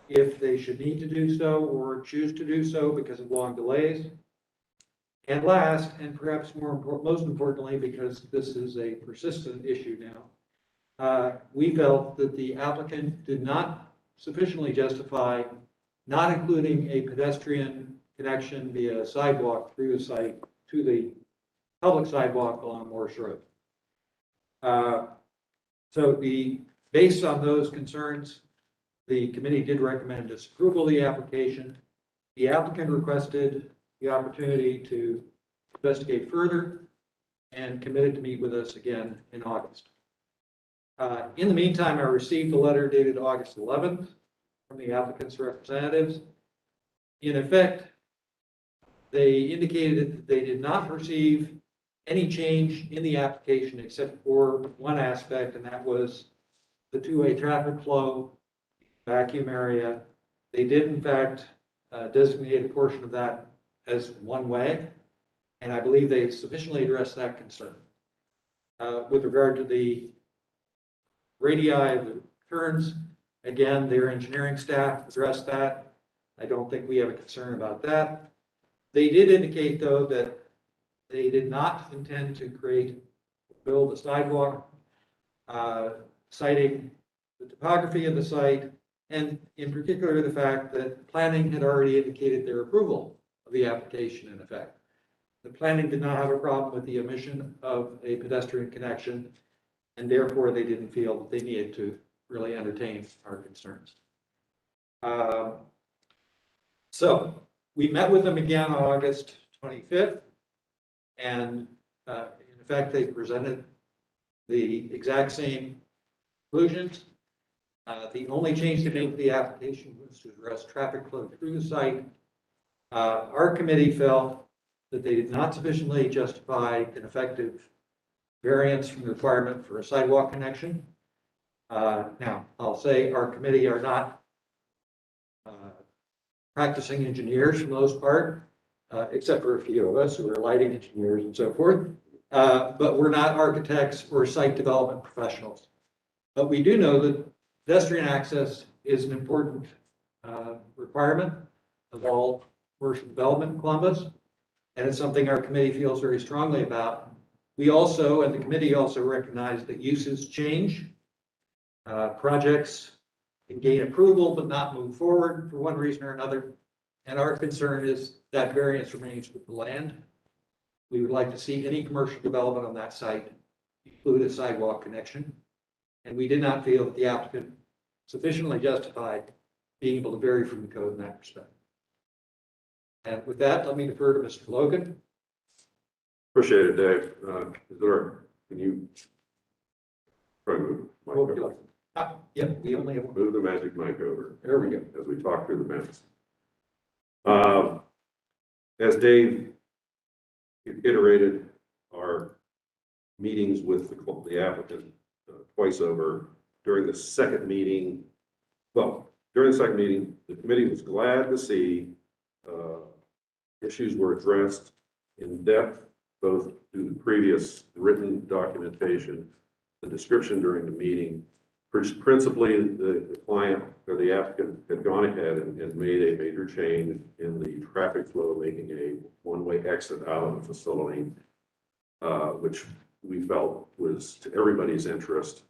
if they should need to do so or choose to do so because of long delays. And last, and perhaps most importantly, because this is a persistent issue now, we felt that the applicant did not sufficiently justify not including a pedestrian connection via sidewalk through the site to the public sidewalk along Morse Road. So based on those concerns, the committee did recommend disapproval of the application. The applicant requested the opportunity to investigate further and committed to meet with us again in August. In the meantime, I received a letter dated August 11th from the applicant's representatives. In effect, they indicated that they did not perceive any change in the application except for one aspect, and that was the two-way traffic flow vacuum area. They did, in fact, designate a portion of that as one way, and I believe they sufficiently addressed that concern. With regard to the radii of the turns, again, their engineering staff addressed that. I don't think we have a concern about that. They did indicate, though, that they did not intend to build a sidewalk, citing the topography of the site, and in particular, the fact that planning had already indicated their approval of the application in effect. The planning did not have a problem with the omission of a pedestrian connection, and therefore they didn't feel that they needed to really entertain our concerns. So we met with them again on August 25th, and in effect, they presented the exact same conclusions. The only change they made to the application was to address traffic flow through the site. Our committee felt that they did not sufficiently justify an effective variance from the requirement for a sidewalk connection. Now, I'll say our committee are not practicing engineers for the most part, except for a few of us who are lighting engineers and so forth. But we're not architects or site development professionals. But we do know that pedestrian access is an important requirement of all commercial development in Columbus, and it's something our committee feels very strongly about. We also, and the committee also, recognize that uses change. Projects can gain approval but not move forward for one reason or another, and our concern is that variance remains with the land. We would like to see any commercial development on that site include a sidewalk connection. And we did not feel that the applicant sufficiently justified being able to vary from the code in that respect. And with that, let me defer to Mr. Logan. Appreciate it, Dave. Can you try to move the mic over? Yeah, we only have one. Move the magic mic over. There we go. As we talk through the minutes. As Dave iterated our meetings with the applicant twice over, during the second meeting, the committee was glad to see issues were addressed in depth, both through the previous written documentation, the description during the meeting. Principally, the client or the applicant had gone ahead and made a major change in the traffic flow, making a one-way exit out of the facility, which we felt was to everybody's interest,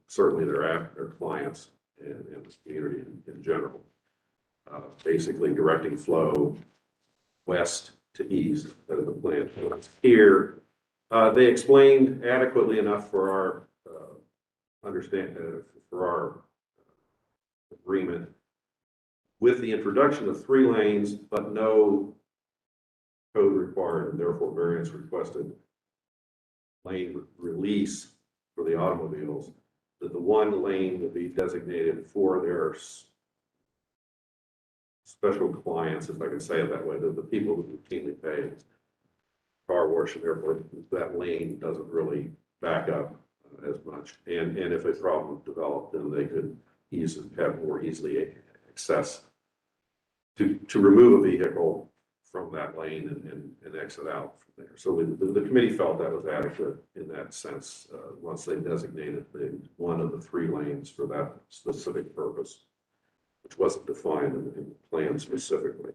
certainly their clients and the community in general. Basically directing flow west to east of the plant. Here, they explained adequately enough for our for our agreement with the introduction of 3 lanes, but no code required and therefore variance requested lane release for the automobiles, that the 1 lane will be designated for their special clients, if I can say it that way, the people who routinely pay car wash, and therefore that lane doesn't really back up as much. And if a problem developed, then they could have more easily access to remove a vehicle from that lane and exit out from there. So the committee felt that was adequate in that sense, once they designated one of the 3 lanes for that specific purpose, which wasn't defined in the plan specifically.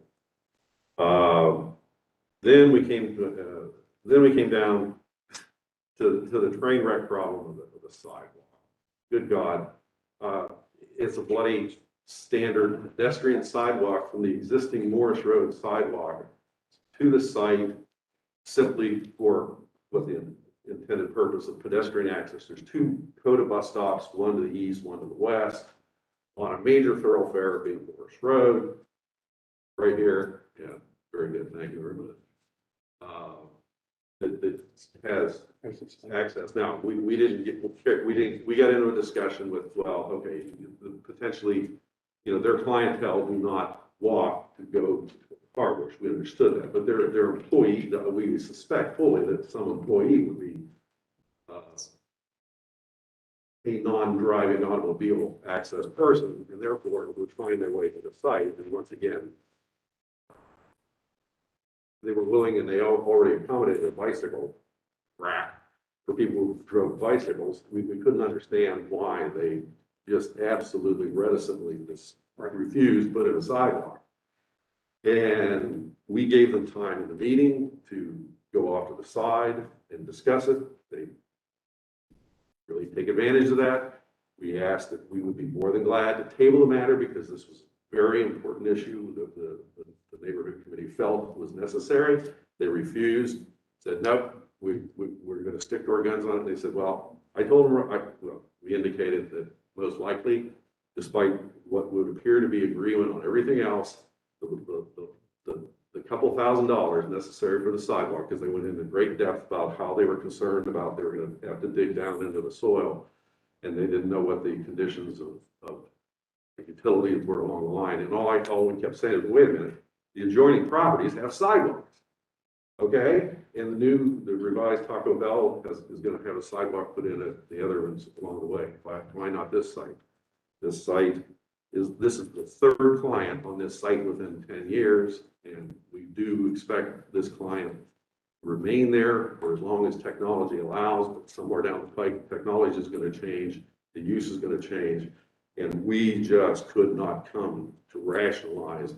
Then we came down to the train wreck problem of the sidewalk. Good God, it's a bloody standard pedestrian sidewalk from the existing Morris Road sidewalk to the site, simply for what the intended purpose of pedestrian access. There's 2 COTA bus stops, one to the east, one to the west, on a major thoroughfare being Morris Road, right here. Yeah, very good. Thank you very much. That has access. Now, we got into a discussion with, well, okay, potentially, their clientele do not walk to go to the car wash. We understood that, but their employee, we suspect fully that some employee would be a non-driving automobile access person, and therefore would find their way to the site. And once again, they were willing, and they already accommodated a bicycle rack for people who drove bicycles. We couldn't understand why they just absolutely reticently refused to put in a sidewalk. And we gave them time in the meeting to go off to the side and discuss it. They really take advantage of that. We asked that we would be more than glad to table the matter because this was a very important issue that the neighborhood committee felt was necessary. They refused, said, nope, we're going to stick to our guns on it. They said, well, I told them, we indicated that most likely, despite what would appear to be agreement on everything else, the couple $1,000s necessary for the sidewalk, because they went into great depth about how they were concerned about they were going to have to dig down into the soil, and they didn't know what the conditions of the utilities were along the line. And all we kept saying is, wait a minute, the adjoining properties have sidewalks. Okay, and the revised Taco Bell is going to have a sidewalk put in at the other ones along the way. Why not this site? This is the 3rd client on this site within 10 years, and we do expect this client to remain there for as long as technology allows. But somewhere down the pike, technology is going to change, the use is going to change, and we just could not come to rationalize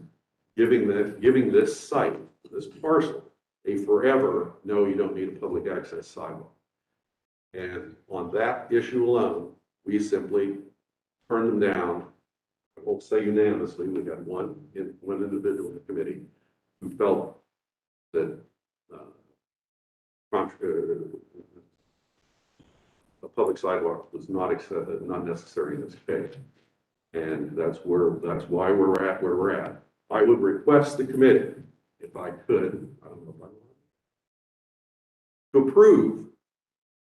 giving this site, this parcel, a forever, no, you don't need a public access sidewalk. And on that issue alone, we simply turned them down. I won't say unanimously. We got one individual in the committee who felt that a public sidewalk was not necessary in this case. And that's why we're at where we're at. I would request the committee, if I could, I don't know if I want, to approve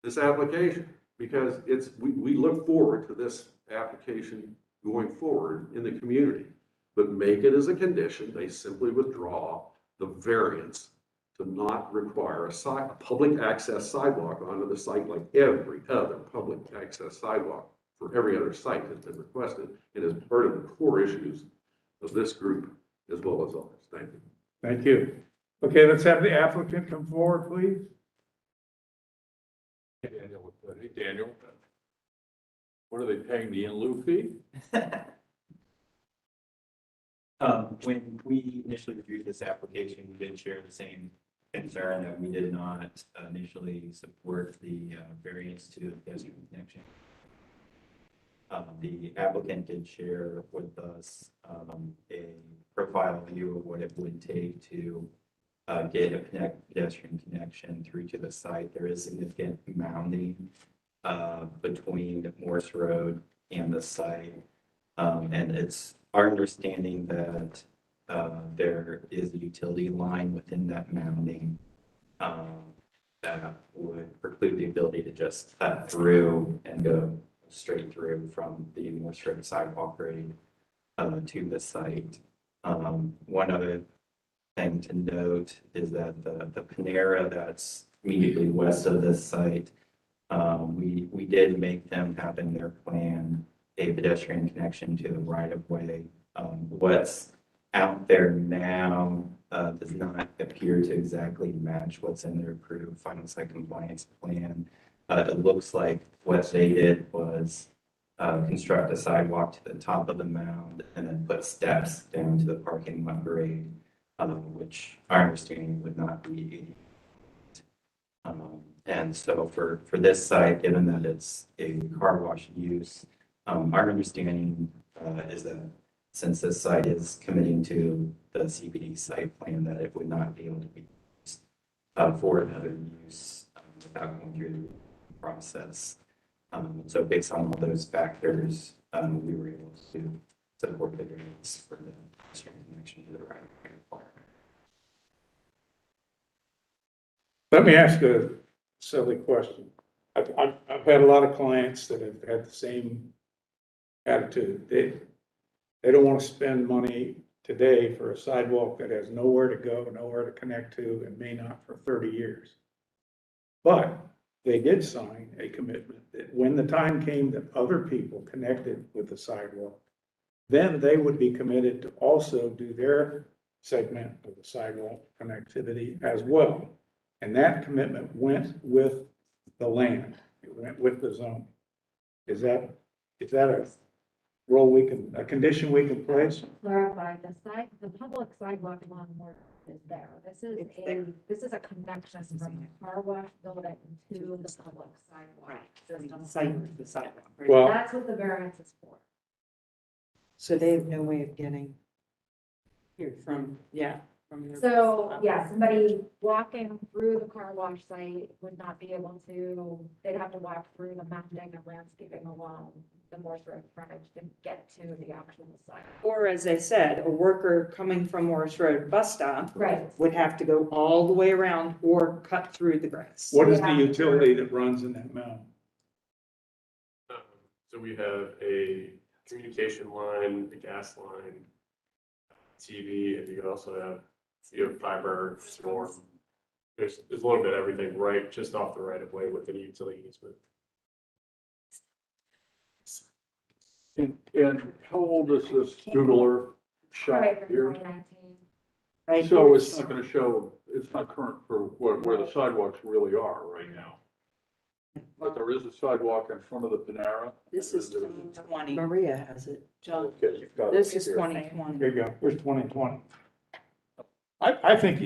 this application, because we look forward to this application going forward in the community. But make it as a condition, they simply withdraw the variance to not require a public access sidewalk onto the site like every other public access sidewalk for every other site has been requested, and is part of the core issues of this group as well as others. Thank you. Thank you. Okay, let's have the applicant come forward, please. Hey, Daniel, what are they paying the in lieu fee? When we initially reviewed this application, we did share the same concern that we did not initially support the variance to the pedestrian connection. The applicant did share with us a profile view of what it would take to get a pedestrian connection through to the site. There is significant mounding between Morse Road and the site. And it's our understanding that there is a utility line within that mounding that would preclude the ability to just cut through and go straight through from the Morse Road sidewalk grade to the site. One other thing to note is that the Panera that's immediately west of this site, we did make them have in their plan a pedestrian connection to the right of way. What's out there now does not appear to exactly match what's in their approved final site compliance plan. It looks like what they did was construct a sidewalk to the top of the mound and then put steps down to the parking lot grade, which our understanding would not be. And so for this site, given that it's a car wash use, our understanding is that since this site is committing to the CBD site plan, that it would not be able to be used for another use without going through the process. So based on all those factors, we were able to support the variance for the pedestrian connection to the right. Let me ask a silly question. I've had a lot of clients that have had the same attitude. They don't want to spend money today for a sidewalk that has nowhere to go, nowhere to connect to, and may not for 30 years. But they did sign a commitment that when the time came that other people connected with the sidewalk, then they would be committed to also do their segment of the sidewalk connectivity as well. And that commitment went with the land. It went with the zone. Is that a role a condition we can place? Clarify, the public sidewalk along Morse is there. This is a connection from the car wash building to the public sidewalk. The sidewalk. Well, That's what the variance is for. So they have no way of getting here from their. So, yeah, somebody walking through the car wash site would not be able to, they'd have to walk through the mounting and landscaping along the Morse Road frontage to get to the actual site. Or as I said, a worker coming from Morris Road bus stop Right. would have to go all the way around or cut through the grass. What is the utility that runs in that mountain? So we have a communication line, a gas line, TV, and you also have fiber, storm. There's a little bit of everything right just off the right of way within a utility easement. And how old is this Google Earth shot Right, from here? 2019. Right So here. it's not gonna show, it's not current for where the sidewalks really are right now. But there is a sidewalk in front of the Panera. This is 2020. Maria has it. John, Okay, you've got it this is here. 2020. There you go. Where's 2020? I think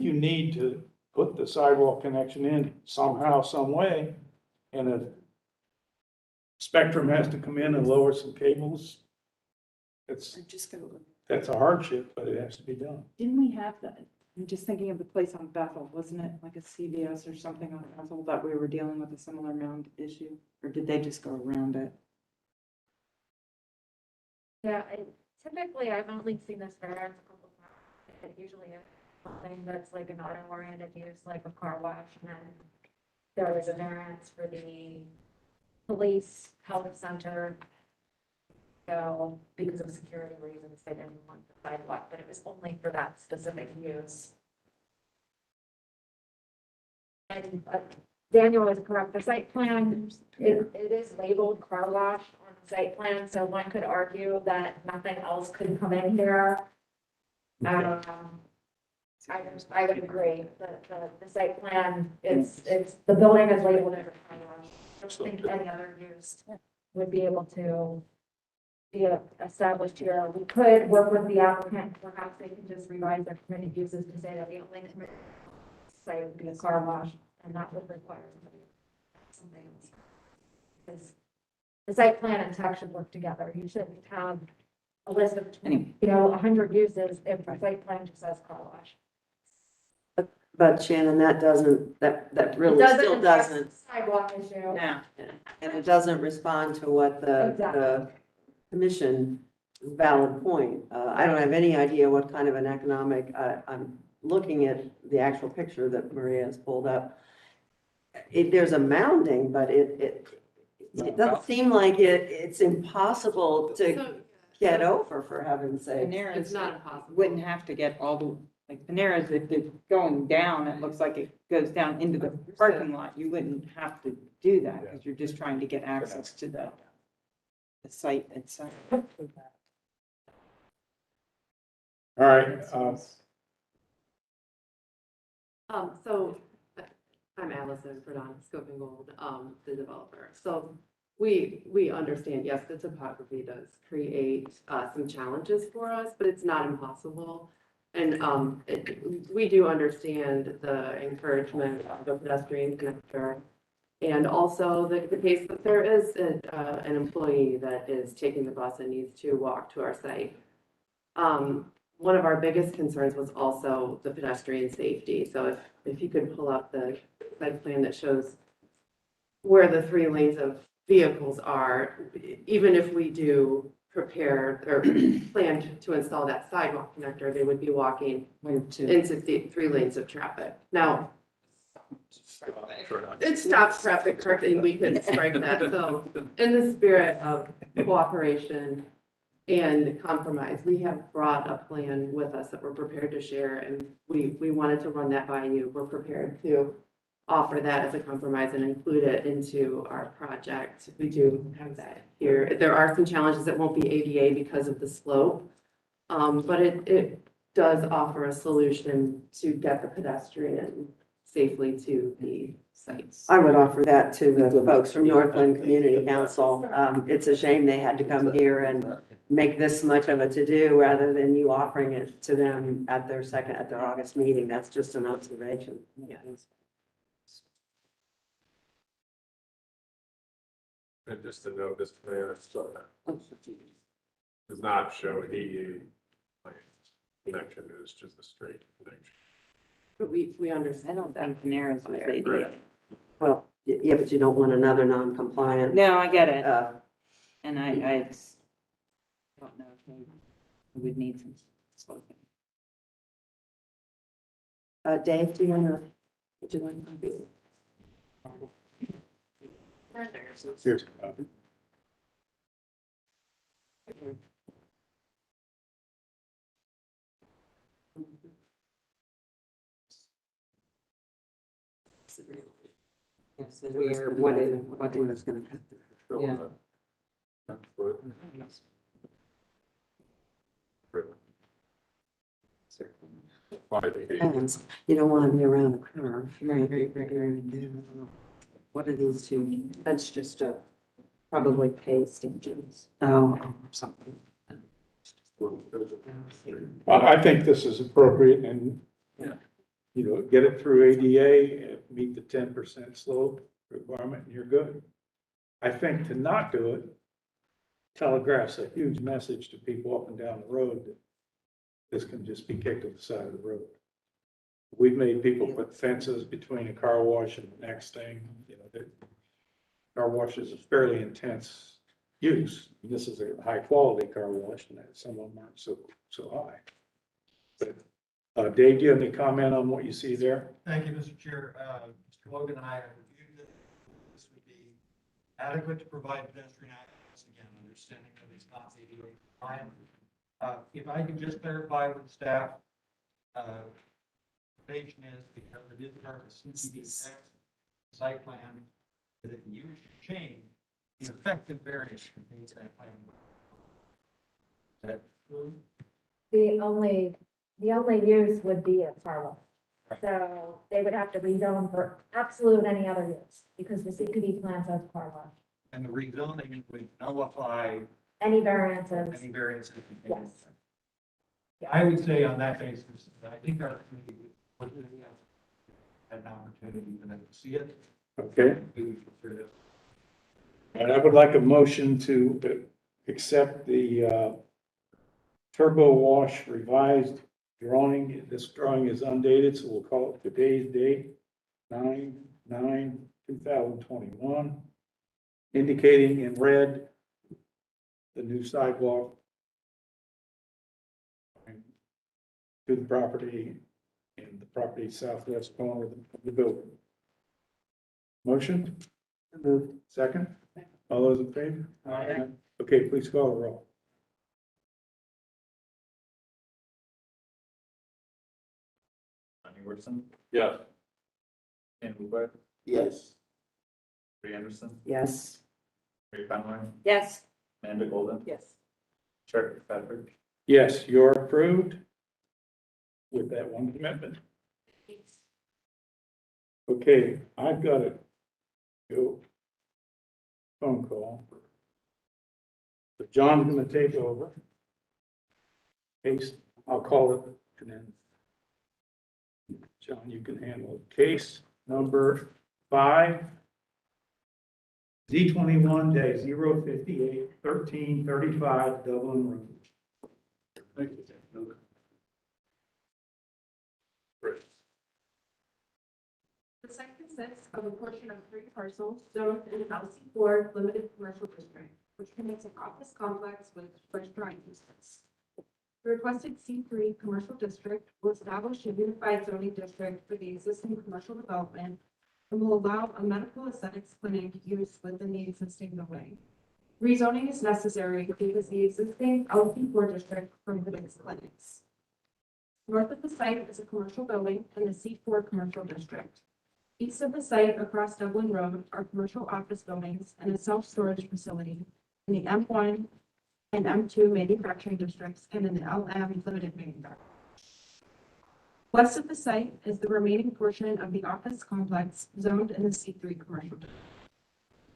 you need to put the sidewalk connection in somehow, some way. And if Spectrum has to come in and lower some cables, I'm just gonna look. that's a hardship, but it has to be done. Didn't we have that? I'm just thinking of the place on Bethel, wasn't it like a CVS or something on Bethel that we were dealing with a similar mound issue? Or did they just go around it? Yeah, typically I've only seen this variance a couple times. It usually is something that's like an auto-oriented use, like a car wash, and then there was a variance for the police health center. So because of security reasons, they didn't want the sidewalk, but it was only for that specific use. And Daniel is correct, the site plan, it is labeled car wash on the site plan, so one could argue that nothing else could come in here. I would agree, the site plan, it's, the building is labeled as a car wash. I don't think any other use would be able to be established here. We could work with the applicant, perhaps they can just revise their permitted uses to say that the only permitted site would be a car wash, and that would require something else. Because the site plan and text should work together. You shouldn't have a list of, 100 uses if the site plan just says car wash. But Shannon, that doesn't, that really still address doesn't, the Sidewalk issue. Yeah. and it doesn't respond to what the Exactly. commission valid point. I don't have any idea what kind of an economic, I'm looking at the actual picture that Maria has pulled up. There's a mounding, but it doesn't seem like it's impossible to get over, for heaven's sake. Panera's wouldn't have to get all the, like Panera's, if they're going down, it looks like it goes down into the parking lot. You wouldn't have to do that because you're just trying to get access to the site itself. All right, So I'm Allison Pradon, Scope and Gold, the developer. So we understand, yes, the topography does create some challenges for us, but it's not impossible. And we do understand the encouragement of the pedestrian connector. And also the case that there is an employee that is taking the bus and needs to walk to our site. One of our biggest concerns was also the pedestrian safety. So if you could pull up the site plan that shows where the 3 lanes of vehicles are, even if we do prepare or plan to install that sidewalk connector, they would be walking into the 3 lanes of traffic. Now, it stops traffic correctly, we could strike that. So in the spirit of cooperation and compromise, we have brought a plan with us that we're prepared to share, and we wanted to run that by you. We're prepared to offer that as a compromise and include it into our project. We do have that here. There are some challenges that won't be ADA because of the slope, but it does offer a solution to get the pedestrian safely to the sites. I would offer that to the folks from Northland Community Council. It's a shame they had to come here and make this much of a to-do rather than you offering it to them at their August meeting. That's just an observation. Yeah. And just to note, this plan does not show ADA connection, it's just a straight connection. But we understand. I don't think Panera's was ADA. Correct. Well, yeah, but you don't want another non-compliant. No, I get it. uh, And I don't know if we would need some sloping. Dave, do you want to, would you like to? here's a copy. Yes, and where, what is going to cut there. Yeah. Depends. You don't want to be around the curve. What are these two? That's just probably paste engines. Oh, something. I think this is appropriate and, get it through ADA, meet the 10% slope requirement, and you're good. I think to not do it telegraphs a huge message to people up and down the road that this can just be kicked to the side of the road. We've made people put fences between a car wash and the next thing, you know, that car wash is a fairly intense use. This is a high quality car wash and that some of them aren't so high. But, Dave, do you have any comment on what you see there? Thank you, Mr. Chair. Mr. Logan and I have reviewed this. This would be adequate to provide pedestrian access, again, understanding that it's not ADA compliant. If I could just clarify with staff, information is because it is part of the CCD site plan, that if you change the effective variance contains that plan. That The only use would be a car wash. So they would have to rezone for absolute any other use because the CPD plan says car wash. and the rezoning would nullify Any variances, any variances. yes. I would say on that basis, I think our committee would have an opportunity for them to see it. Okay. We would consider it. And I would like a motion to accept the turbo wash revised drawing. This drawing is undated, so we'll call it today's date, 9/9/2021, indicating in red the new sidewalk to the property in the property southwest corner of the building. Motion? Moved. Second? All those in favor? Aye. Okay, please call the roll. Donnie Wilson, Yes. Dan Hoover, Yes. Bree Anderson, Yes. Ray Conroy, Yes. Amanda Golden, Yes. Chair Fitzpatrick. Yes, you're approved with that one commitment. Okay, I've got to go phone call. So John's going to take over. Case, I'll call it and then John, you can handle it. Case number 5, Z21-058 1335 Dublin Road. Thank you. Great. The site consists of a portion of 3 parcels zoned in an LC4 limited commercial district, which contains an office complex with restaurant uses. The requested C3 commercial district will establish a unified zoning district for the existing commercial development and will allow a medical aesthetics clinic use within the existing building. Rezoning is necessary because the existing LC4 district prohibits clinics. North of the site is a commercial building in the C4 commercial district. East of the site across Dublin Road are commercial office buildings and a self-storage facility in the M1 and M2 manufacturing districts and in the LM limited manufacturing. West of the site is the remaining portion of the office complex zoned in the C3 commercial district.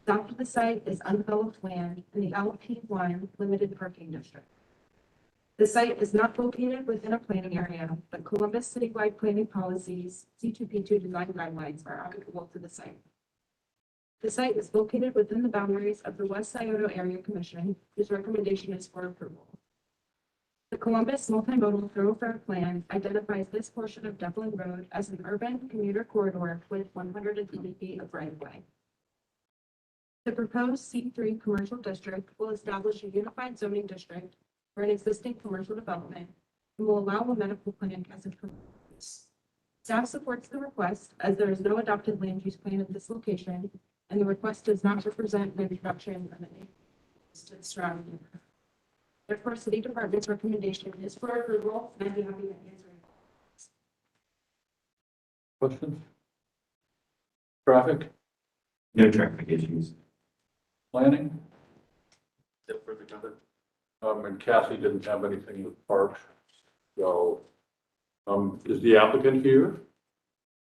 South of the site is undeveloped land in the LP1 limited parking district. The site is not located within a planning area, but Columbus citywide planning policies, C2P2 design guidelines are applicable to the site. The site is located within the boundaries of the West Scioto Area Commission, whose recommendation is for approval. The Columbus Multimodal Thoroughfare Plan identifies this portion of Dublin Road as an urban commuter corridor with 120 feet of right-of-way. The proposed C3 commercial district will establish a unified zoning district for an existing commercial development and will allow a medical clinic as a purpose. Staff supports the request as there is no adopted land use plan at this location, and the request does not represent an introduction of any to the surrounding area. Therefore, City Department's recommendation is for approval, and I'd be happy to answer any Questions? Traffic, No traffic issues. planning? No further comment. And Cassie didn't have anything with parks. So, is the applicant here?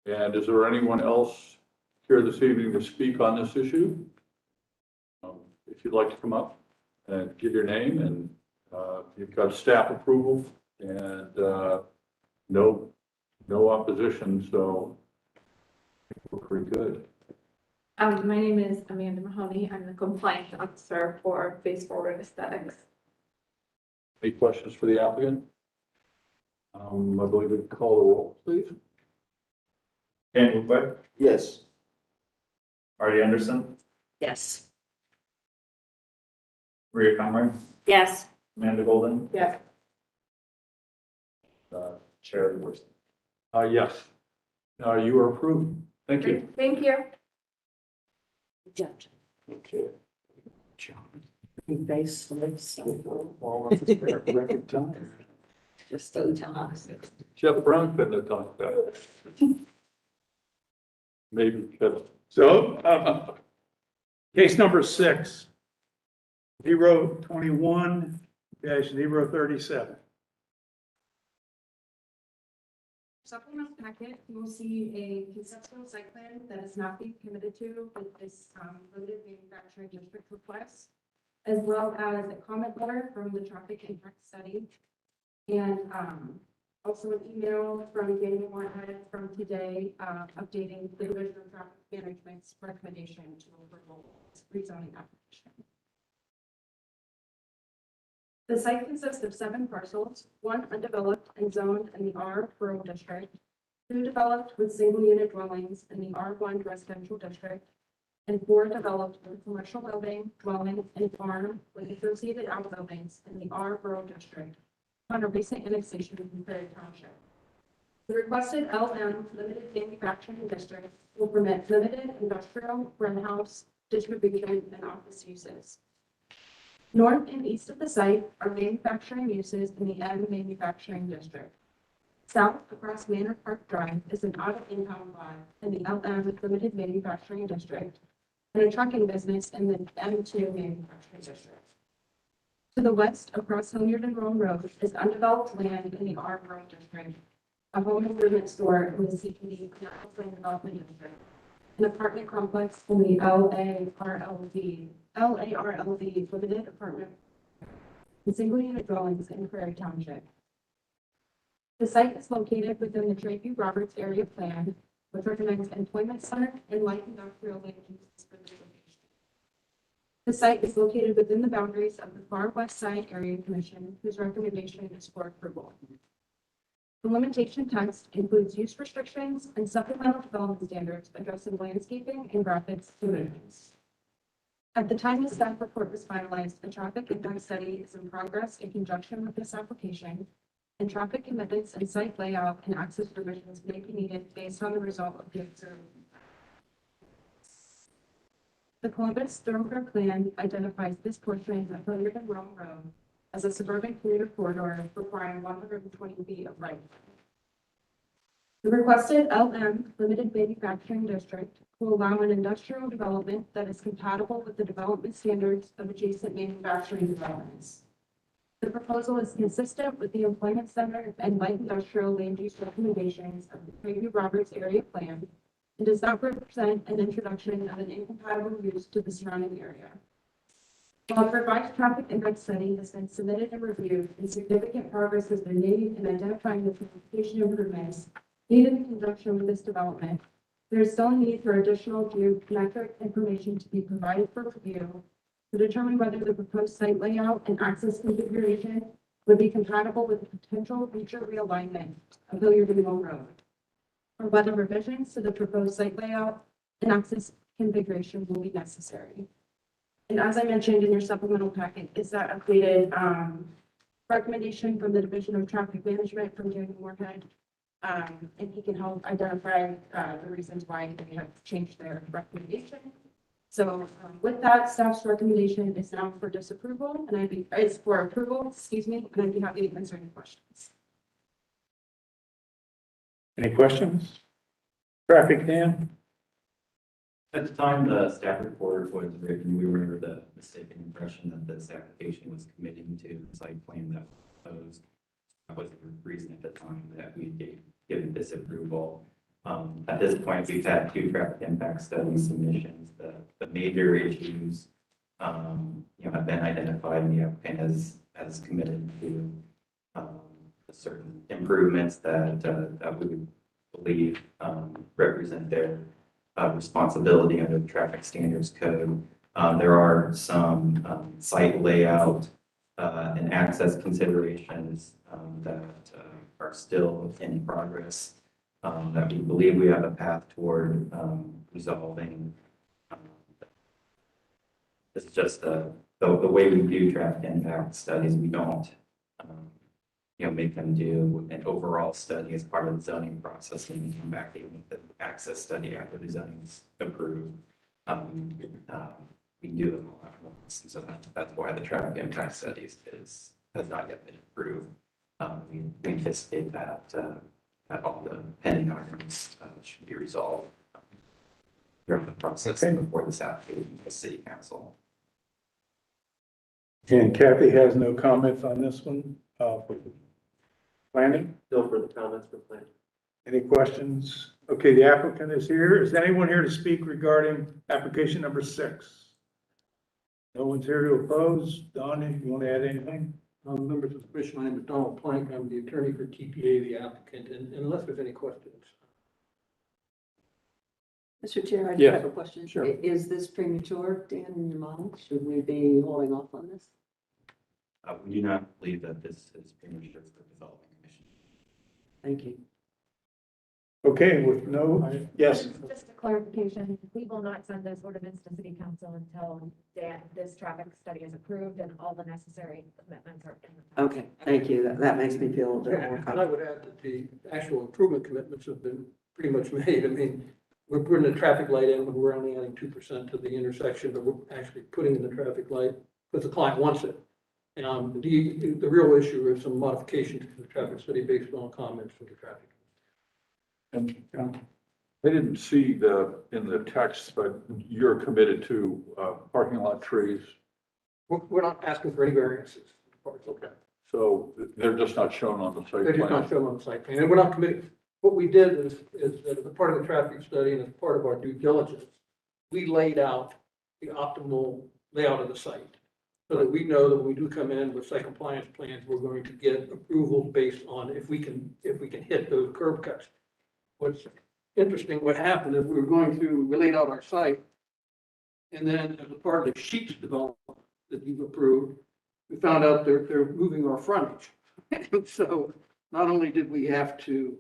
And is there anyone else here this evening to speak on this issue? If you'd like to come up and give your name and, you've got staff approval and, no opposition, so we're pretty good. My name is Amanda Mahoney. I'm the compliance officer for Phase Forward Aesthetics. Any questions for the applicant? I believe we can call the roll, please. Ken Whoop, Yes. Artie Anderson, Yes. Maria Conroy, Yes. Amanda Golden, Yes. Chair Worston. Yes. You are approved. Thank you. Thank you. Judge. Okay. Base lives. Record time. Just don't tell us. Jeff Brown couldn't have talked about it. Maybe could have. So, case number 6, 021-037. Supplemental packet, you will see a conceptual site plan that is not being committed to with this limited manufacturing district request, as well as a comment letter from the traffic impact study. And also an email from Daniel Moorhead from today, updating the Division of Traffic Management's recommendation to approval rezoning application. The site consists of 7 parcels, 1 undeveloped and zoned in the R rural district, 2 developed with single unit dwellings in the R1 residential district, and 4 developed with commercial building, dwelling, and farm with associated outbuildings in the R rural district on a recent annexation in Prairie Township. The requested LM limited manufacturing district will permit limited industrial, warehouse, distribution, and office uses. North and east of the site are manufacturing uses in the M manufacturing district. South across Manor Park Drive is an auto impound lot in the LM limited manufacturing district and a trucking business in the M2 manufacturing district. To the west across Hilliard and Roan Road is undeveloped land in the R rural district, a home improvement store in the CPD National Plan Development District, an apartment complex in the LARLV limited apartment and single unit dwellings in Prairie Township. The site is located within the Tracy Roberts area plan, which recommends employment center and light industrial land uses for this location. The site is located within the boundaries of the Far West Side Area Commission, whose recommendation is for approval. The limitation text includes use restrictions and supplemental development standards addressing landscaping and graphics dimensions. At the time the staff report was finalized, a traffic impact study is in progress in conjunction with this application, and traffic commitments and site layout and access provisions may be needed based on the result of the observed. The Columbus Thoroughfare Plan identifies this portion of Hilliard and Rome Road as a suburban commuter corridor requiring 120 feet of right. The requested LM limited manufacturing district will allow an industrial development that is compatible with the development standards of adjacent manufacturing developments. The proposal is consistent with the employment center and light industrial land use recommendations of the Tracy Roberts area plan and does not represent an introduction of an incompatible use to the surrounding area. While a revised traffic impact study has been submitted and reviewed and significant progress has been made in identifying the transportation improvements needed in conjunction with this development, there is still a need for additional geometric information to be provided for review to determine whether the proposed site layout and access configuration would be compatible with the potential future realignment of Hilliard and Rome Road, or whether revisions to the proposed site layout and access configuration will be necessary. And as I mentioned in your supplemental packet, is that updated recommendation from the Division of Traffic Management from Daniel Moorhead. And he can help identify the reasons why they have changed their recommendation. So with that, staff's recommendation is now for disapproval, and it's for approval, excuse me, and I'd be happy to answer any questions. Any questions? Traffic, Dan? At the time the staff report was written, we were under the mistaken impression that this application was committing to the site plan that was proposed. That was the reason at the time that we gave given this approval. At this point, we've had 2 traffic impact study submissions. The major issues, have been identified, and the applicant has committed to certain improvements that we believe represent their responsibility under the traffic standards code. There are some site layout and access considerations that are still in progress. that we believe we have a path toward resolving. It's just the way we do traffic impact studies, we don't, make them do an overall study as part of the zoning process and then come back with the access study after the zoning's approved. We do them all at once, and so that's why the traffic impact studies has not yet been approved. We anticipate that all the pending items should be resolved during the process before this application to the city council. And Kathy has no comments on this one. Planning? No further comments for planning. Any questions? Okay, the applicant is here. Is anyone here to speak regarding application number 6? No one's here to oppose. Don, if you want to add anything? Members of the commission, my name is Donald Plank. I'm the attorney for TPA, the applicant, and unless there's any questions. Mr. Chair, I do Yes. have a question. Sure. Is this premature, Dan, in your mind? Should we be holding off on this? We do not believe that this is premature for developing commission. Thank you. Okay, with no, yes. Just a clarification, we will not send this ordinance to city council until this traffic study is approved and all the necessary commitments are in. Okay, thank you. That makes me feel a bit more And I would add that the actual improvement commitments have been pretty much made. I mean, we're putting a traffic light in when we're only adding 2% to the intersection, but we're actually putting in the traffic light because the client wants it. The real issue is some modifications to the traffic study based on comments from the traffic. And I didn't see in the text, but you're committed to parking lot trees. We're not asking for any variances. Okay. So they're just not shown on the site They're just plan. not shown on the site plan, and we're not committed. What we did is that as a part of the traffic study and as part of our due diligence, we laid out the optimal layout of the site. So that we know that when we do come in with site compliance plans, we're going to get approval based on if we can hit those curb cuts. What's interesting, what happened is we laid out our site. And then as a part of the sheets development that you've approved, we found out they're moving our frontage. And so not only did we have to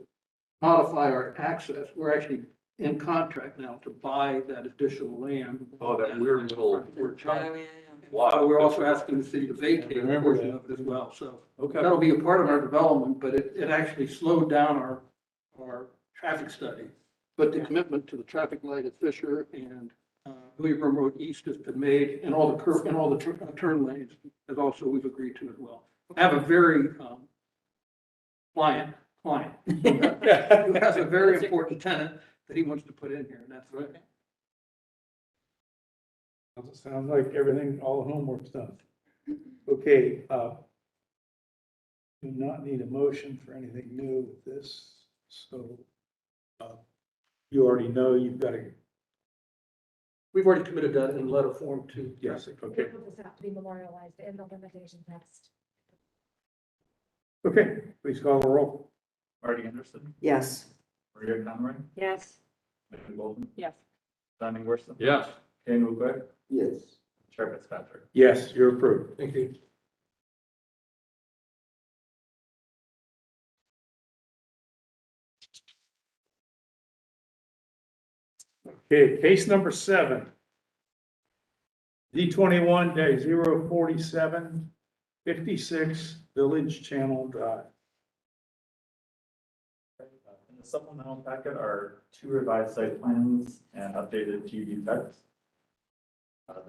modify our access, we're actually in contract now to buy that additional land. Oh, that weird little. Wow. We're also asking the city to vacate a portion of it as well. So Okay. that'll be a part of our development, but it actually slowed down our traffic study. But the commitment to the traffic light at Fisher and William Road East has been made, and all the curve and all the turn lanes has also we've agreed to as well. I have a very client who has a very important tenant that he wants to put in here, and that's right. Sounds like everything, all the homework's done. Okay, do not need a motion for anything new with this, so you already know you've got to. We've already committed that in letter form to. Yes, okay. It will just have to be memorialized in the limitation text. Okay, please call the roll. Marty Anderson, Yes. Maria Conroy, Yes. Megan Golden, Yes. Donnie Wortham, Yes. Daniel Quick, Yes. Chair Fitzpatrick. Yes, you're approved. Thank you. Okay, case number 7. D21-04756 Village Channel Drive. In the supplemental packet are 2 revised site plans and updated PUD text.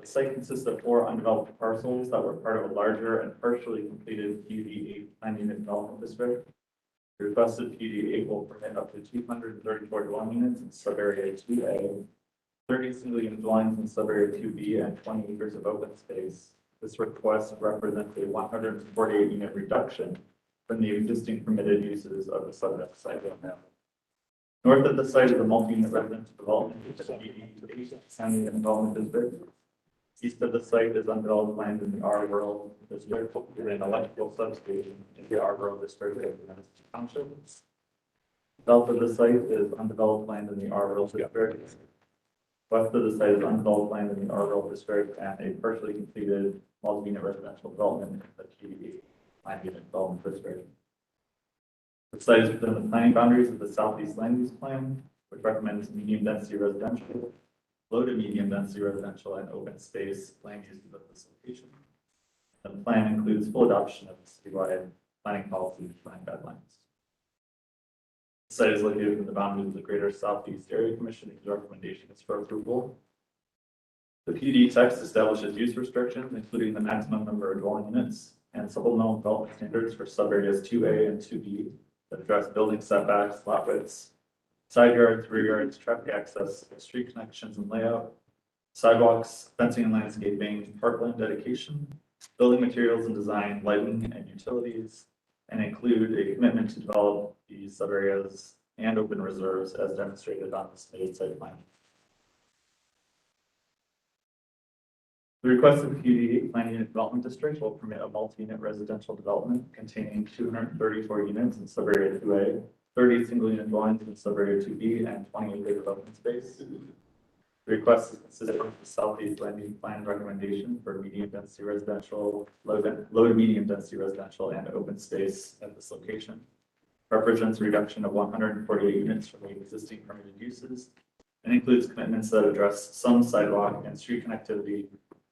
The site consists of 4 undeveloped parcels that were part of a larger and partially completed PUD 8 planned unit development district. The requested PUD 8 will permit up to 234 dwelling units in sub-area 2A, 30 single-unit dwellings in sub-area 2B, and 20 acres of open space. This request represents a 148-unit reduction from the existing permitted uses of the subject site. North of the site is a multi-unit residential development, county development district. East of the site is undeveloped land in the R rural district with an electrical substation in the R rural district of the township. South of the site is undeveloped land in the R rural district. West of the site is undeveloped land in the R rural district and a partially completed multi-unit residential development in the TDD land unit development district. The site is within the planning boundaries of the Southeast Land Use Plan, which recommends medium density residential, low to medium density residential, and open space land uses at this location. The plan includes full adoption of citywide planning policy and design guidelines. The site is located within the boundaries of the Greater Southeast Area Commission, whose recommendation is for approval. The PUD text establishes use restrictions, including the maximum number of dwelling units and supplemental development standards for subareas 2A and 2B that address building setbacks, lot widths, side yards, rear yards, traffic access, street connections and layout, sidewalks, fencing and landscaping, parkland dedication, building materials and design, lighting and utilities, and include a commitment to develop these subareas and open reserves as demonstrated on the submitted site plan. The requested PUD Plan Unit Development District will permit a multi-unit residential development containing 234 units in subarea 2A, 30 single-unit dwellings in subarea 2B, and 20 acres of open space. The request is consistent with the Southeast Land Use Plan recommendation for medium density residential, low to medium density residential, and open space at this location. Represents a reduction of 148 units from the existing permitted uses and includes commitments that address some sidewalk and street connectivity,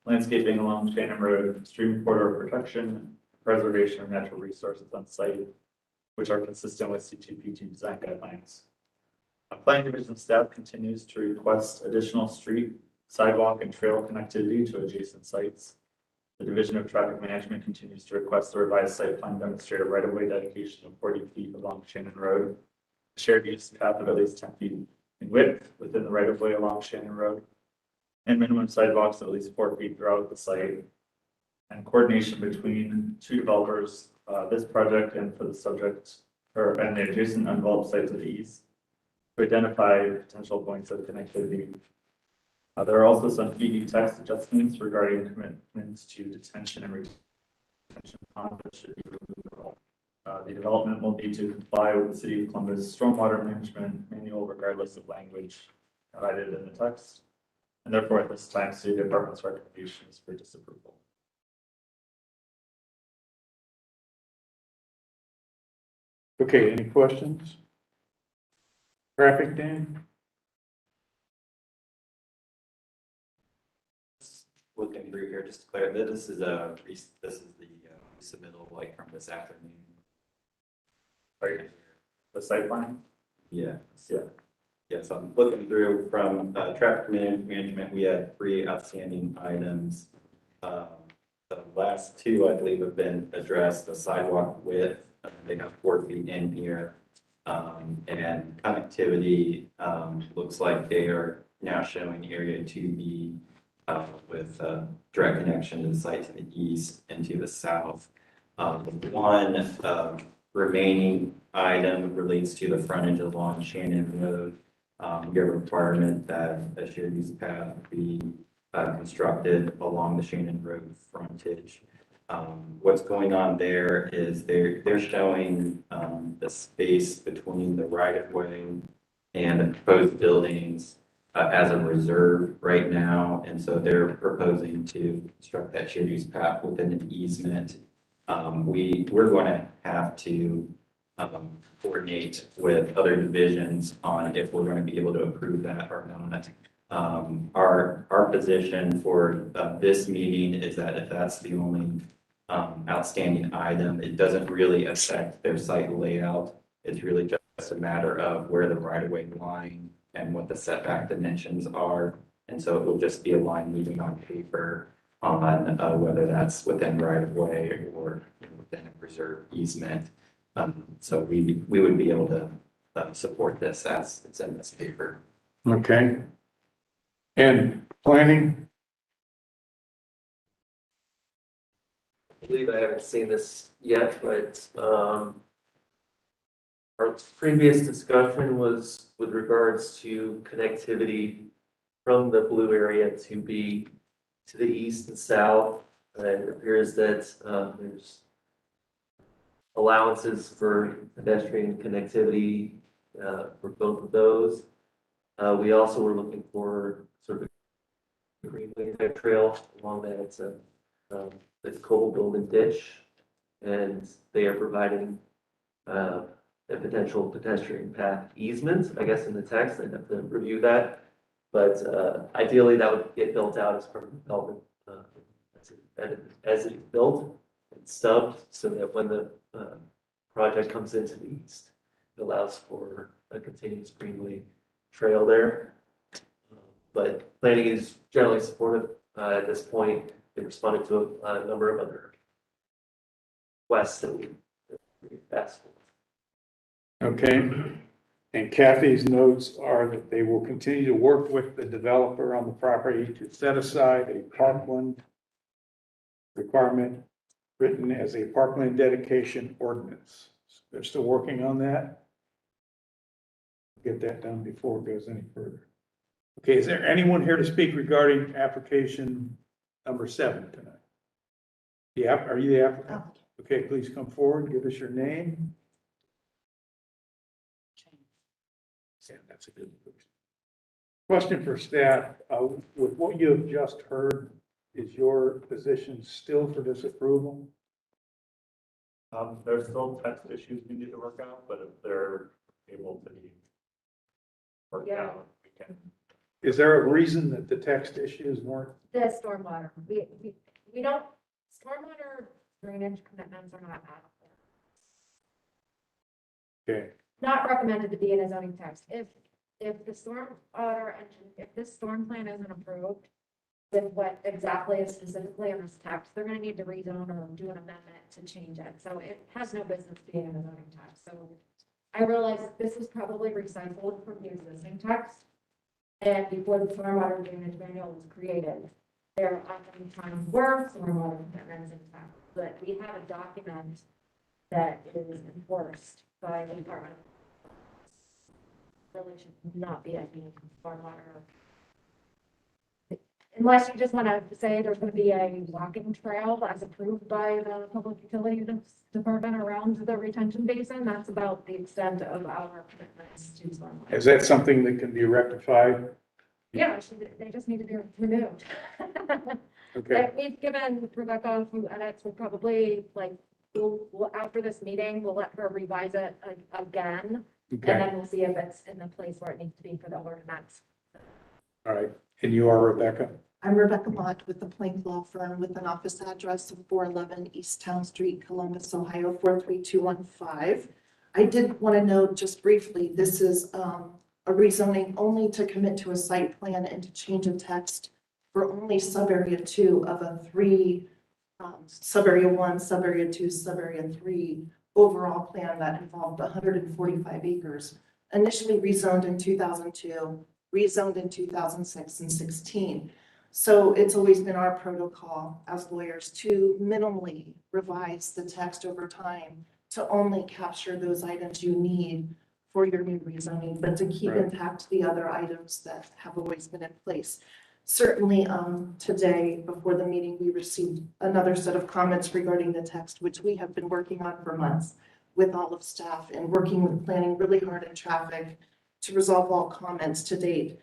landscaping along Shannon Road, stream corridor protection, preservation of natural resources on site, which are consistent with C2P2 design guidelines. Planning Division staff continues to request additional street, sidewalk, and trail connectivity to adjacent sites. The Division of Traffic Management continues to request the revised site plan demonstrate a right-of-way dedication of 40 feet along Shannon Road, a shared use path of at least 10 feet in width within the right-of-way along Shannon Road, and minimum sidewalks of at least 4 feet throughout the site, and coordination between two developers, this project and for the subject, and the adjacent undeveloped site to the east, to identify potential points of connectivity. There are also some PUD text adjustments regarding commitments to detention and retention ponds that should be removed. The development will need to comply with the City of Columbus Stormwater Management Manual regardless of language provided in the text. And therefore, at this time, City Department's recommendation is for disapproval. Okay, any questions? Traffic, Dan? Looking through here, just to clarify, this is the submittal like from this afternoon. Right. The site plan? Yeah. Yeah. Yes, I'm looking through from traffic management. We had 3 outstanding items. The last 2, I believe, have been addressed. The sidewalk width, they have 4 feet in here. And connectivity, looks like they are now showing area 2B with direct connection to the site to the east and to the south. One remaining item relates to the frontage along Shannon Road. Your requirement that a shared use path be constructed along the Shannon Road frontage. What's going on there is they're showing the space between the right of way and the proposed buildings as a reserve right now, and so they're proposing to construct that shared use path within an easement. We're going to have to coordinate with other divisions on if we're going to be able to approve that or not. Our position for this meeting is that if that's the only outstanding item, it doesn't really affect their site layout. It's really just a matter of where the right-of-way line and what the setback dimensions are. And so it will just be a line moving on paper on whether that's within right-of-way or within a preserved easement. So we would be able to support this as it's in this paper. Okay. And planning? I believe I haven't seen this yet, but our previous discussion was with regards to connectivity from the blue area to be to the east and south. And it appears that there's allowances for pedestrian connectivity for both of those. We also were looking for sort of a greenway type trail along that. It's cobble built ditch, and they are providing a potential pedestrian path easement, I guess, in the text. I'd have to review that. But ideally, that would get built out as part of the development as it's built and stubbed, so that when the project comes into the east, it allows for a continuous greenway trail there. But planning is generally supportive at this point. They responded to a number of other requests that we asked for. Okay. And Kathy's notes are that they will continue to work with the developer on the property to set aside a parkland requirement written as a parkland dedication ordinance. They're still working on that. Get that done before it goes any further. Okay, is there anyone here to speak regarding application number 7 tonight? Yeah, are you the applicant? Okay, please come forward, give us your name. Yeah, that's a good question for staff. With what you have just heard, is your position still for disapproval? There's still text issues we need to work out, but if they're able to be worked out, we can. Is there a reason that the text issues weren't? The stormwater, we don't, stormwater drainage commitments are not adequate. Okay. Not recommended to be in a zoning text. If the stormwater, if this storm plan isn't approved with what exactly is specifically in this text, they're gonna need to rezone or do an amendment to change it. So it has no business being in a zoning text. So I realize this is probably recycled from the existing text. And before the stormwater drainage manual was created, there oftentimes were stormwater commitments in text, but we have a document that is enforced by the department. Really should not be any stormwater. Unless you just want to say there's going to be a walking trail as approved by the public utility department around the retention basin, that's about the extent of our commitments to stormwater. Is that something that can be rectified? Yeah, they just need to be removed. Okay. We've given Rebecca a few edits. We'll probably we'll after this meeting, we'll let her revise it again. Okay. And then we'll see if it's in the place where it needs to be for the ordinance. All right. And you are Rebecca? I'm Rebecca Mott with the Plank Law Firm with an office address of 411 East Town Street, Columbus, Ohio, 43215. I did want to note just briefly, this is a rezoning only to commit to a site plan and to change a text for only sub-area 2 of a 3, sub-area 1, sub-area 2, sub-area 3 overall plan that involved 145 acres, initially rezoned in 2002, rezoned in 2006 and 16. So it's always been our protocol as lawyers to minimally revise the text over time to only capture those items you need for your new rezoning, but to keep intact the other items that have always been in place. Certainly today, before the meeting, we received another set of comments regarding the text, which we have been working on for months with all of staff and working with planning really hard in traffic to resolve all comments to date.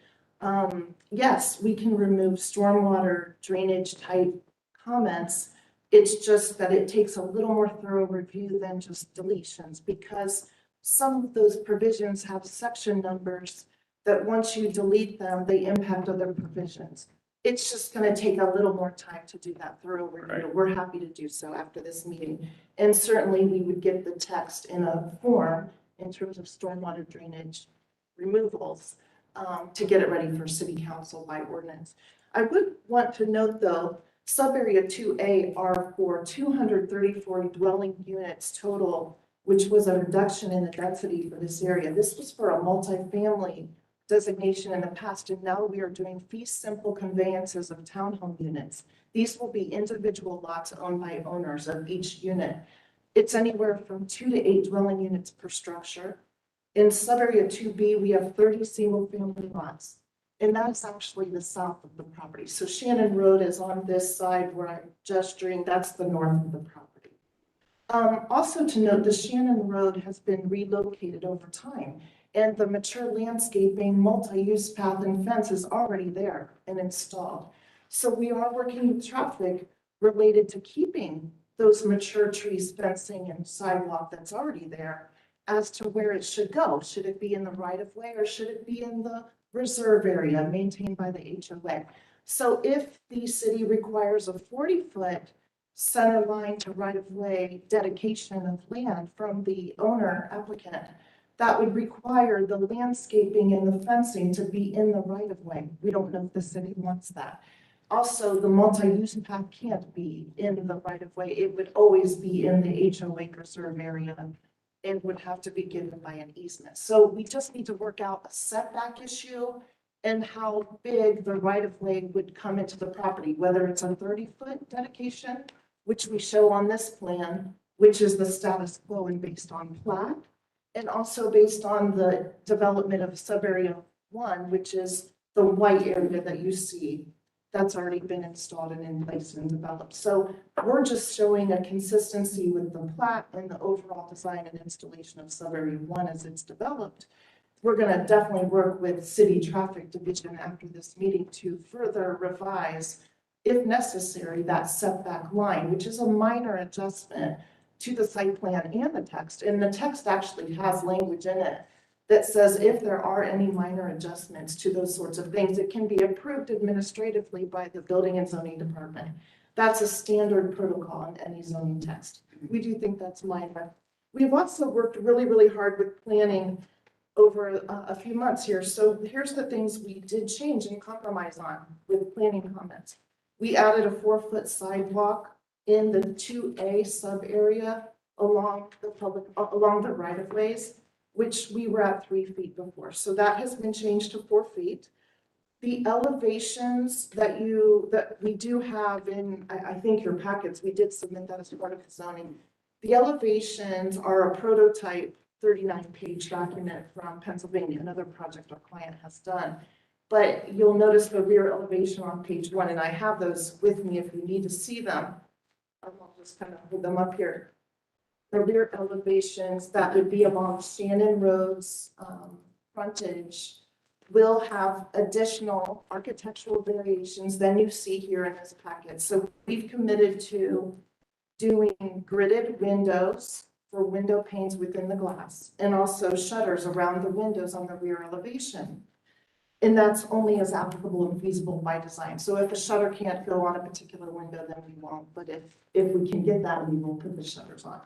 Yes, we can remove stormwater drainage type comments. It's just that it takes a little more thorough review than just deletions, because some of those provisions have section numbers that once you delete them, they impact other provisions. It's just going to take a little more time to do that thorough review. Right. We're happy to do so after this meeting. And certainly we would get the text in a form in terms of stormwater drainage removals to get it ready for city council by ordinance. I would want to note though, sub-area 2A are for 234 dwelling units total, which was a reduction in the density for this area. This was for a multifamily designation in the past, and now we are doing fee simple conveyances of townhome units. These will be individual lots owned by owners of each unit. It's anywhere from 2 to 8 dwelling units per structure. In sub-area 2B, we have 30 single-family lots, and that's actually the south of the property. So Shannon Road is on this side where I'm gesturing. That's the north of the property. Also to note, the Shannon Road has been relocated over time, and the mature landscaping, multi-use path and fence is already there and installed. So we are working with traffic related to keeping those mature trees, fencing, and sidewalk that's already there as to where it should go. Should it be in the right of way or should it be in the reserve area maintained by the HOA? So if the city requires a 40-foot center line to right of way dedication of land from the owner applicant, that would require the landscaping and the fencing to be in the right of way. We don't know if the city wants that. Also, the multi-use path can't be in the right of way. It would always be in the HOA preserve area and would have to be given by an easement. So we just need to work out a setback issue and how big the right of way would come into the property, whether it's a 30-foot dedication, which we show on this plan, which is the status quo and based on plat, and also based on the development of sub-area 1, which is the white area that you see that's already been installed and in place and developed. So we're just showing a consistency with the plat and the overall design and installation of sub-area 1 as it's developed. We're going to definitely work with City Traffic Division after this meeting to further revise, if necessary, that setback line, which is a minor adjustment to the site plan and the text. And the text actually has language in it that says if there are any minor adjustments to those sorts of things, it can be approved administratively by the Building and Zoning Department. That's a standard protocol in any zoning text. We do think that's minor. We've also worked really, really hard with planning over a few months here. So here's the things we did change and compromise on with planning comments. We added a 4-foot sidewalk in the 2A sub area along the right of ways, which we were at 3 feet before. So that has been changed to 4 feet. The elevations that we do have in, I think your packets, we did submit that as part of the zoning. The elevations are a prototype 39-page document from Pennsylvania, another project our client has done. But you'll notice the rear elevation on page 1, and I have those with me if you need to see them. I'll just kind of hold them up here. The rear elevations that would be along Shannon Road's frontage will have additional architectural variations than you see here in this packet. So we've committed to doing gridded windows for window panes within the glass and also shutters around the windows on the rear elevation. And that's only as applicable and feasible by design. So if a shutter can't go on a particular window, then we won't. But if we can get that, we will put the shutters on.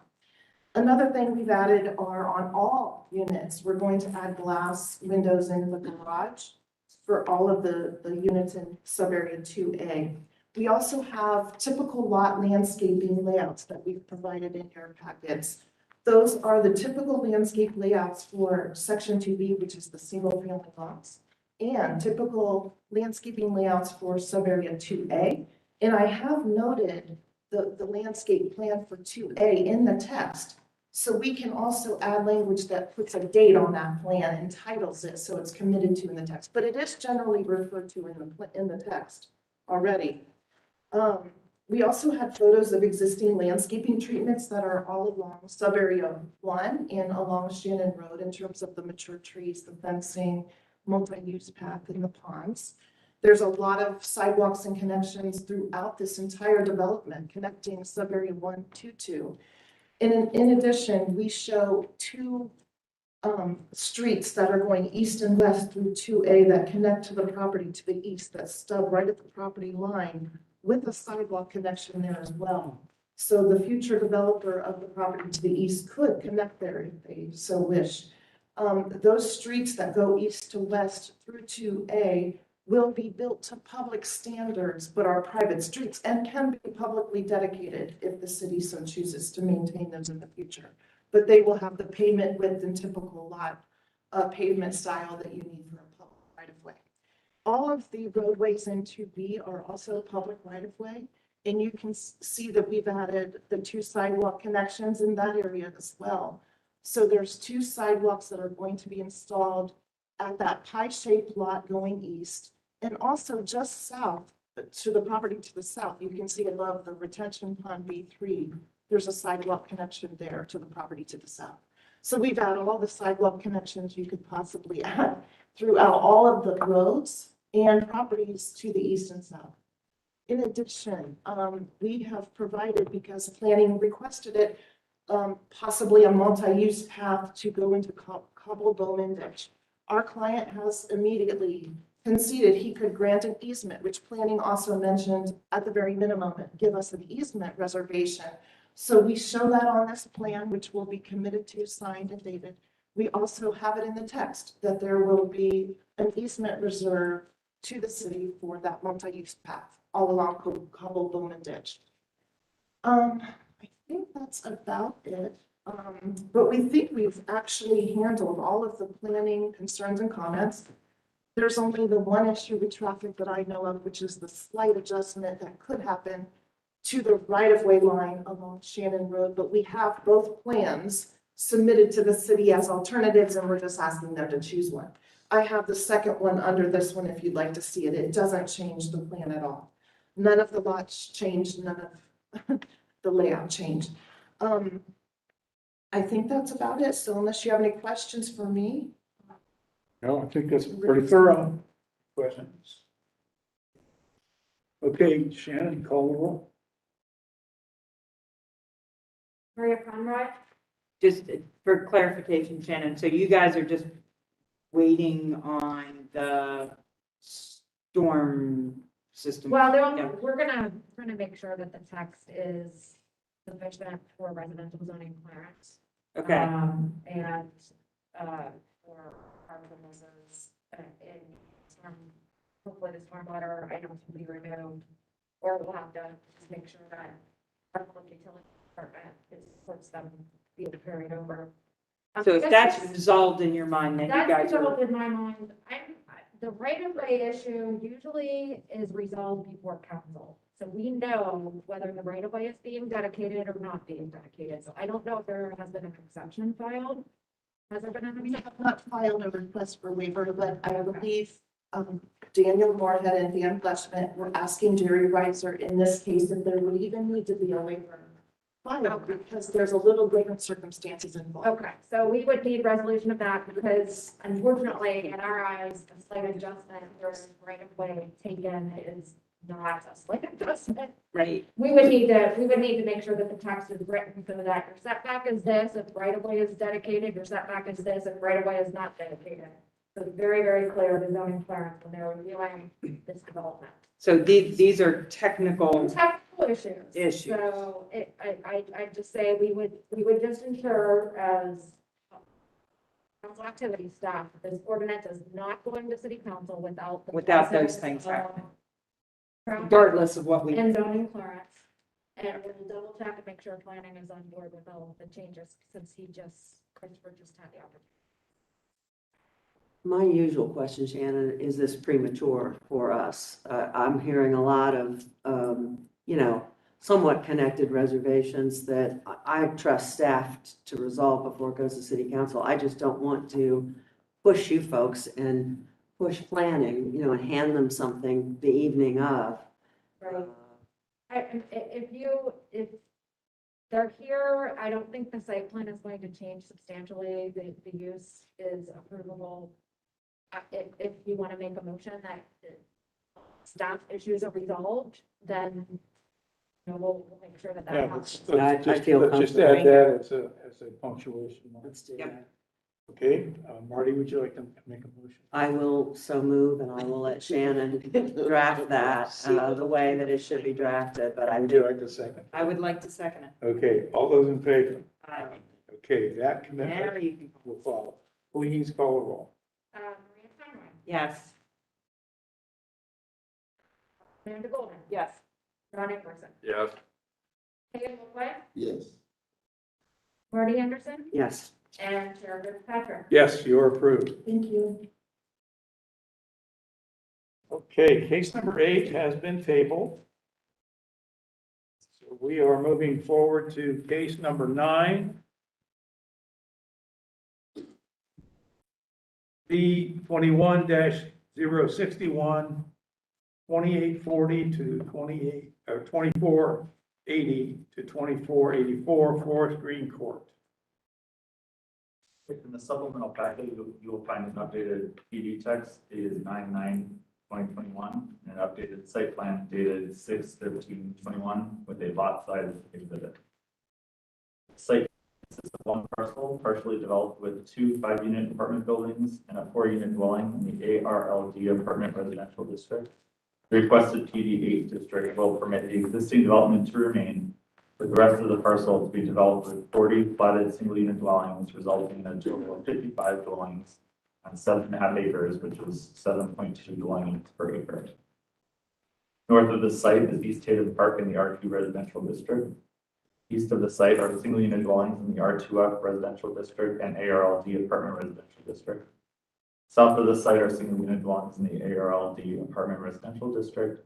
Another thing we've added are on all units, we're going to add glass windows in the garage for all of the units in sub-area 2A. We also have typical lot landscaping layouts that we've provided in your packets. Those are the typical landscape layouts for section 2B, which is the single family lots, and typical landscaping layouts for sub-area 2A. And I have noted the landscape plan for 2A in the text. So we can also add language that puts a date on that plan and titles it so it's committed to in the text. But it is generally referred to in the text already. We also had photos of existing landscaping treatments that are all along sub-area 1 and along Shannon Road in terms of the mature trees, the fencing, multi-use path, and the ponds. There's a lot of sidewalks and connections throughout this entire development connecting sub-area 1 to 2. And in addition, we show 2 streets that are going east and west through 2A that connect to the property to the east, that stub right at the property line with a sidewalk connection there as well. So the future developer of the property to the east could connect there if they so wish. Those streets that go east to west through 2A will be built to public standards, but are private streets and can be publicly dedicated if the city so chooses to maintain those in the future. But they will have the pavement width and typical lot pavement style that you need for a public right-of-way. All of the roadways in 2B are also public right-of-way, and you can see that we've added the 2 sidewalk connections in that area as well. So there's 2 sidewalks that are going to be installed at that pie-shaped lot going east, and also just south to the property to the south. You can see above the retention pond B3, there's a sidewalk connection there to the property to the south. So we've added all the sidewalk connections you could possibly add throughout all of the roads and properties to the east and south. In addition, we have provided, because planning requested it, possibly a multi-use path to go into Cobble Bowman Ditch. Our client has immediately conceded he could grant an easement, which planning also mentioned at the very minimum, give us an easement reservation. So we show that on this plan, which will be committed to, signed and dated. We also have it in the text that there will be an easement reserved to the city for that multi-use path all along Cobble Bowman Ditch. I think that's about it. But we think we've actually handled all of the planning concerns and comments. There's only the one issue with traffic that I know of, which is the slight adjustment that could happen to the right-of-way line along Shannon Road, but we have both plans submitted to the city as alternatives, and we're just asking them to choose one. I have the second one under this one if you'd like to see it. It doesn't change the plan at all. None of the lots changed, none of the layout changed. I think that's about it. So unless you have any questions for me. No, I think that's pretty thorough. Questions? Okay, Shannon, call the roll. Maria Conroy, Just for clarification, Shannon, so you guys are just waiting on the storm system? well, Yeah. we're gonna make sure that the text is sufficient for residential zoning clearance. Okay, And, for carbon emissions, in storm, hopefully the stormwater items will be removed. Or we'll have to just make sure that our public utility department puts them, be able to carry it over. so if that's resolved in your mind, then you That's guys resolved are, in my mind. The right-of-way issue usually is resolved before council. So we know whether the right-of-way is being dedicated or not being dedicated. So I don't know if there has been an exception filed. Has there been an We exception? have not filed a request for waiver, but I believe Daniel Moorhead and Dan Fleshman were asking Jerry Reiser in this case if there would even need to be a waiver filed because there's a little different circumstances involved. Okay, so we would need resolution of that because unfortunately, in our eyes, a slight adjustment versus right-of-way taken is not a slight adjustment. right? We would need to make sure that the text is written so that your setback is this, if right-of-way is dedicated, your setback is this, if right-of-way is not dedicated. So it's very, very clear the zoning clearance when they're reviewing this development. So these are technical, Technical issues. Issues. So I just say we would just ensure as council activity staff, that this ordinance is not going to city council without. Without those process things of happening. traffic regardless of what we. And zoning clearance. And we'll double check and make sure planning is on board with all of the changes since Christopher just had the opportunity. My usual question, Shannon, is this premature for us? I'm hearing a lot of, somewhat connected reservations that I trust staff to resolve before it goes to city council. I just don't want to push you folks and push planning, and hand them something the evening of. Right. If they're here, I don't think the site plan is going to change substantially. The use is approvable. If you want to make a motion that staff issues are resolved, then we'll make sure that Yeah, happens. let's feel just comfortable. add that as a punctuation mark. Let's do that. Okay, Marty, would you like to make a motion? I will so move and I will let Shannon draft that the way that it should be drafted, but I Would do. you like to second? I would like to second it. Okay, all those in favor? Aye. Okay, that Now commitment you can. will follow. Please call the roll. Maria Conroy, Yes. Amanda Golden, Yes. Ron Nicholson, Yes. Kay McCoy, Yes. Marty Anderson, Yes. and Chair Fitzpatrick. Yes, you're approved. Thank you. Okay, case number 8 has been tabled. So we are moving forward to case number 9. B 21-061, 2840 to 2480 to 2484 Forest Green Court. In the supplemental packet, you will find an updated PD text dated 9/9/2021, and an updated site plan dated 6/13/21 with a lot size exhibit. Site of one parcel partially developed with 2 5-unit apartment buildings and a 4-unit dwelling in the ARLD apartment residential district. The requested PD8 district will permit the existing development to remain, with the rest of the parcel to be developed with 40 platted single-unit dwellings, resulting in a total of 55 dwellings on 7.5 acres, which is 7.2 dwelling units per acre. North of the site is East Tatum Park in the R2 residential district. East of the site are single-unit dwellings in the R2F residential district and ARLD apartment residential district. South of the site are single-unit dwellings in the ARLD apartment residential district.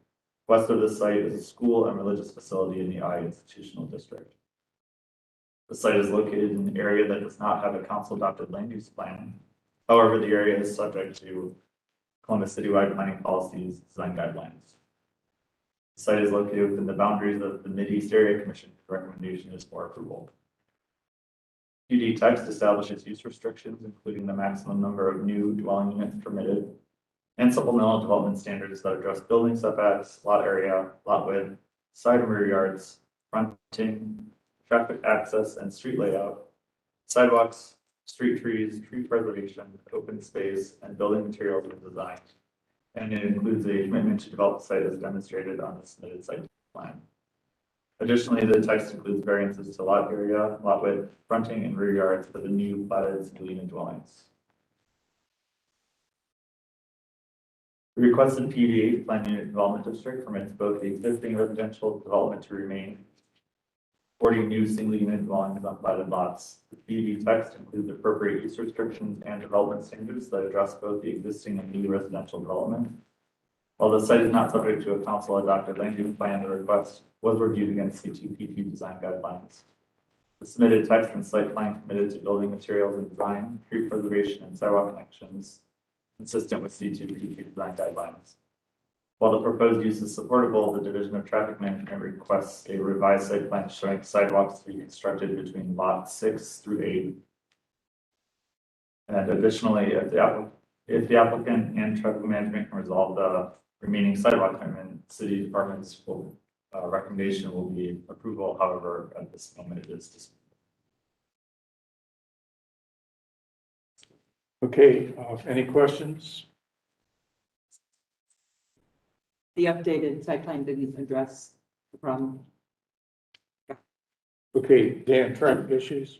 West of the site is a school and religious facility in the I institutional district. The site is located in an area that does not have a council-adopted land use plan. However, the area is subject to Columbus citywide planning policies, design guidelines. The site is located within the boundaries of the Mid-East Area Commission. Recommendation is for approval. PUD text establishes use restrictions, including the maximum number of new dwelling units permitted, and supplemental development standards that address building setbacks, lot area, lot width, side and rear yards, fronting, traffic access and street layout, sidewalks, street trees, tree preservation, open space, and building materials and design. And it includes a commitment to develop the site as demonstrated on the submitted site plan. Additionally, the text includes variances to lot area, lot width, fronting, and rear yards for the new platted single-unit dwellings. The requested PUD planned unit development district permits both the existing residential development to remain, 40 new single-unit dwellings on platted lots. The PUD text includes appropriate use restrictions and development standards that address both the existing and new residential development. While the site is not subject to a council-adopted land use plan, the request was reviewed against C2P2 design guidelines. The submitted text and site plan committed to building materials and design, tree preservation, and sidewalk connections consistent with C2P2 design guidelines. While the proposed use is supportable, the Division of Traffic Management requests a revised site plan showing sidewalks to be constructed between lots 6 through 8. And additionally, if the applicant and traffic management can resolve the remaining sidewalk commitment, city department's recommendation will be approval. However, at this moment, it is dispute. Okay, any questions? The updated site plan didn't address the problem. Okay, Dan, traffic issues?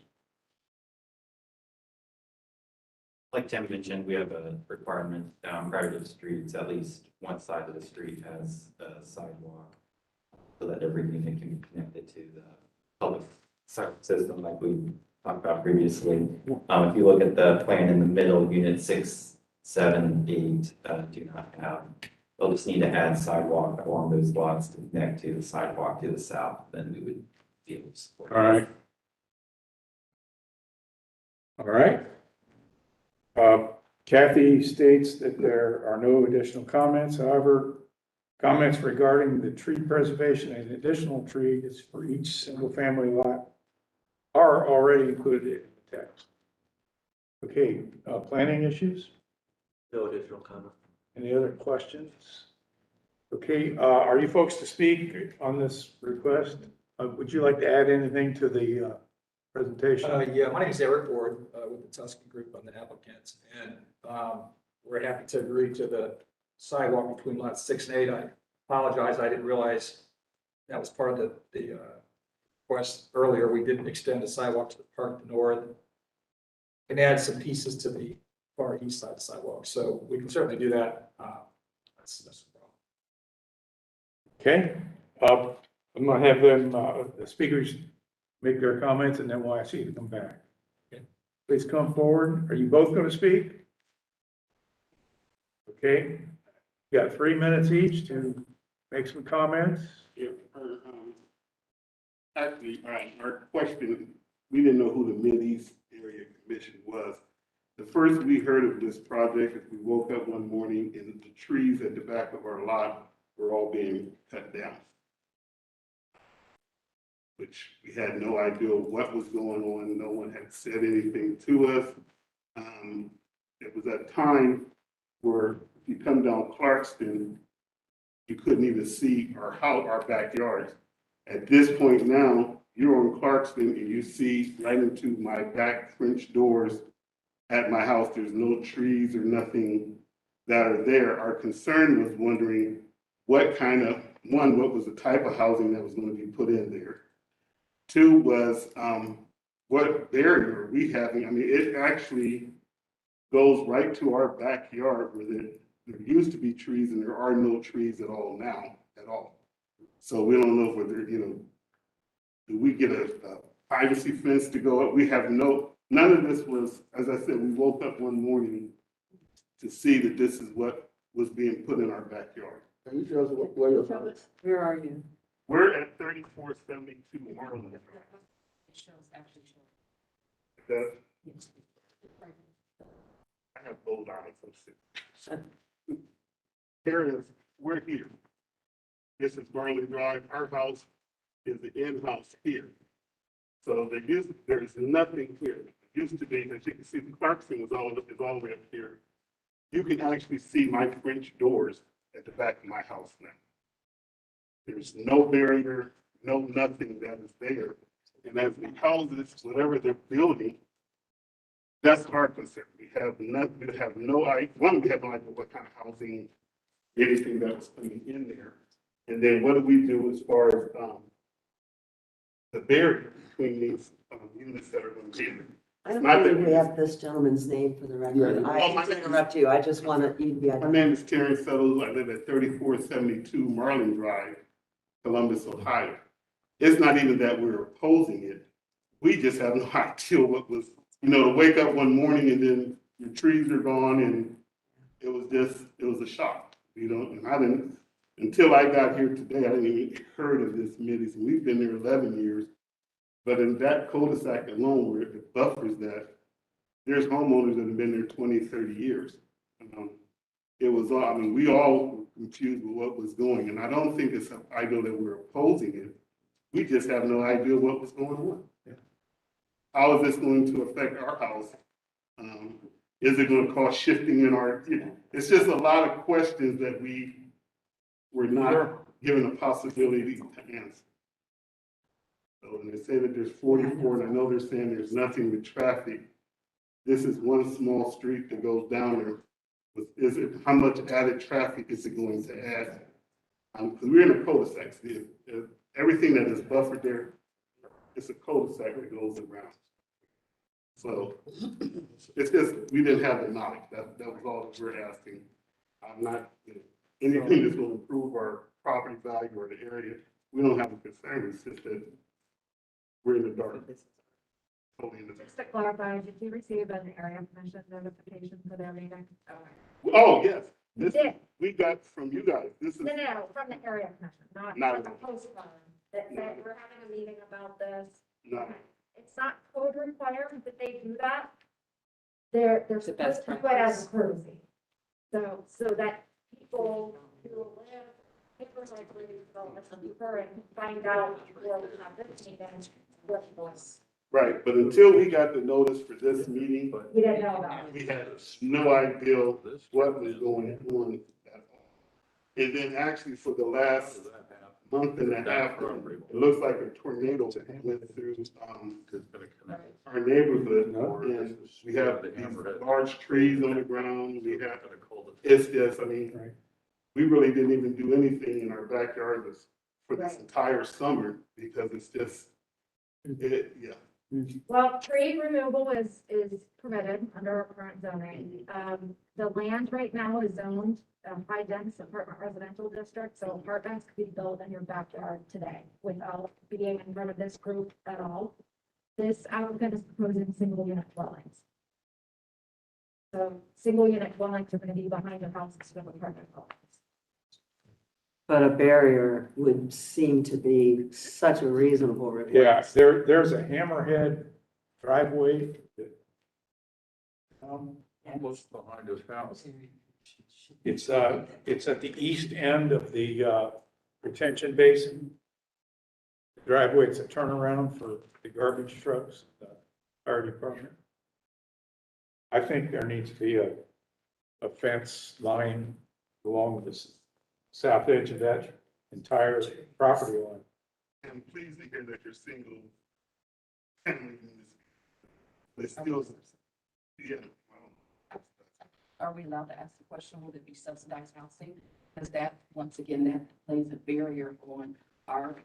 Like Tim mentioned, we have a requirement prior to the streets, at least one side of the street has a sidewalk so that every unit can be connected to the public system like we talked about previously. If you look at the plan in the middle, unit 6, 7, 8 do not have. They'll just need to add sidewalk along those lots to connect to the sidewalk to the south, then we would be able to support. All right. All right. Kathy states that there are no additional comments. However, comments regarding the tree preservation and additional trees for each single-family lot are already included in the text. Okay, planning issues? No additional comment. Any other questions? Okay, are you folks to speak on this request? Would you like to add anything to the presentation? Yeah, my name is Eric Ward with the Tuscan Group on the applicants, and we're happy to agree to the sidewalk between lots 6 and 8. I apologize, I didn't realize that was part of the request earlier. We didn't extend the sidewalk to the park to the north and add some pieces to the far east side of the sidewalk, so we can certainly do that. That's no problem. Okay, I'm gonna have them, the speakers make their comments and then we'll ask you to come back. Okay. Please come forward. Are you both gonna speak? Okay, you got 3 minutes each to make some comments. Yeah, actually, all right, our question, we didn't know who the Mid-East Area Commission was. The first we heard of this project is we woke up one morning and the trees at the back of our lot were all being cut down, which we had no idea what was going on. No one had said anything to us. It was a time where if you come down Clarkston, you couldn't even see our house, our backyard. At this point now, you're on Clarkston and you see right into my back French doors at my house, there's no trees or nothing that are there. Our concern was wondering what kind of, one, what was the type of housing that was going to be put in there? Two was, what barrier are we having? I mean, it actually goes right to our backyard where there used to be trees and there are no trees at all now, at all. So we don't know whether, do we get a privacy fence to go up? We have none of this was, as I said, we woke up one morning to see that this is what was being put in our backyard. Can you tell us where you're from? Where are you? We're at 3472 Marlin. That, I have both eyes, let's see. Here it is, we're here. This is Marlin Drive, our house is the in-house here. So there's nothing here. It used to be, as you can see, the Clarkson is all the way up here. You can actually see my French doors at the back of my house now. There's no barrier, no nothing that is there. And as we houses, whatever they're building, that's our concern. We have no idea, we have no idea what kind of housing, anything that was coming in there. And then what do we do as far as the barrier between these units that are going to be there? I don't believe we have this gentleman's name for the record. I hate to interrupt you. I just want you to be. My name is Terrence Settles. I live at 3472 Marlin Drive, Columbus, Ohio. It's not even that we're opposing it. We just have no idea what was, to wake up one morning and then your trees are gone and it was a shock, and I didn't, until I got here today, I didn't even heard of this Middies. We've been there 11 years. But in that cul-de-sac alone, where it buffers that, there's homeowners that have been there 20, 30 years. It was all, we all were confused with what was going, and I don't think it's an idea that we're opposing it. We just have no idea what was going on. How is this going to affect our house? Is it going to cause shifting in our, it's just a lot of questions that we were not given a possibility to answer. So when they say that there's 44, and I know they're saying there's nothing with traffic, this is one small street that goes down there. How much added traffic is it going to add? Because we're in a cul-de-sac. Everything that is buffered there, it's a cul-de-sac that goes around. So it's just, we didn't have the knowledge. That was all that we're asking. I'm not, anything that's going to improve our property value or the area, we don't have a concern. It's just that we're in the dark. Totally in the dark. Just to clarify, did you receive an area commission notification for their meeting? Oh, yes. You did? We got from you guys. This is No, from the area commission, not from the postcard, that said we're having a meeting about this. no. It's not code required that they do that. They're supposed to do it as a courtesy. So that people who live papers like and find out before we have this meeting what was. Right, but until we got the notice for this meeting, We didn't know about it. we had no idea what was going on at all. And then actually for the last month and a half, it looks like a tornado went through our neighborhood. And we have these large trees on the ground. It's just, we really didn't even do anything in our backyard for this entire summer because it's just, Well, tree removal is permitted under our current zoning. The land right now is zoned high dense apartment residential district, so apartments could be built in your backyard today without being in front of this group at all. This applicant is proposing single unit dwellings. So single unit dwellings are going to be behind the house instead of apartment dwellings. But a barrier would seem to be such a reasonable request. Yeah, there's a hammerhead driveway that Almost behind his house. it's at the east end of the retention basin. The driveway, it's a turnaround for the garbage trucks, the fire department. I think there needs to be a fence line along the south edge of that entire property line. I'm pleased to hear that you're single family in this. But still, yeah. Are we allowed to ask the question, will it be subsidized housing? Because that, once again, that plays a barrier on our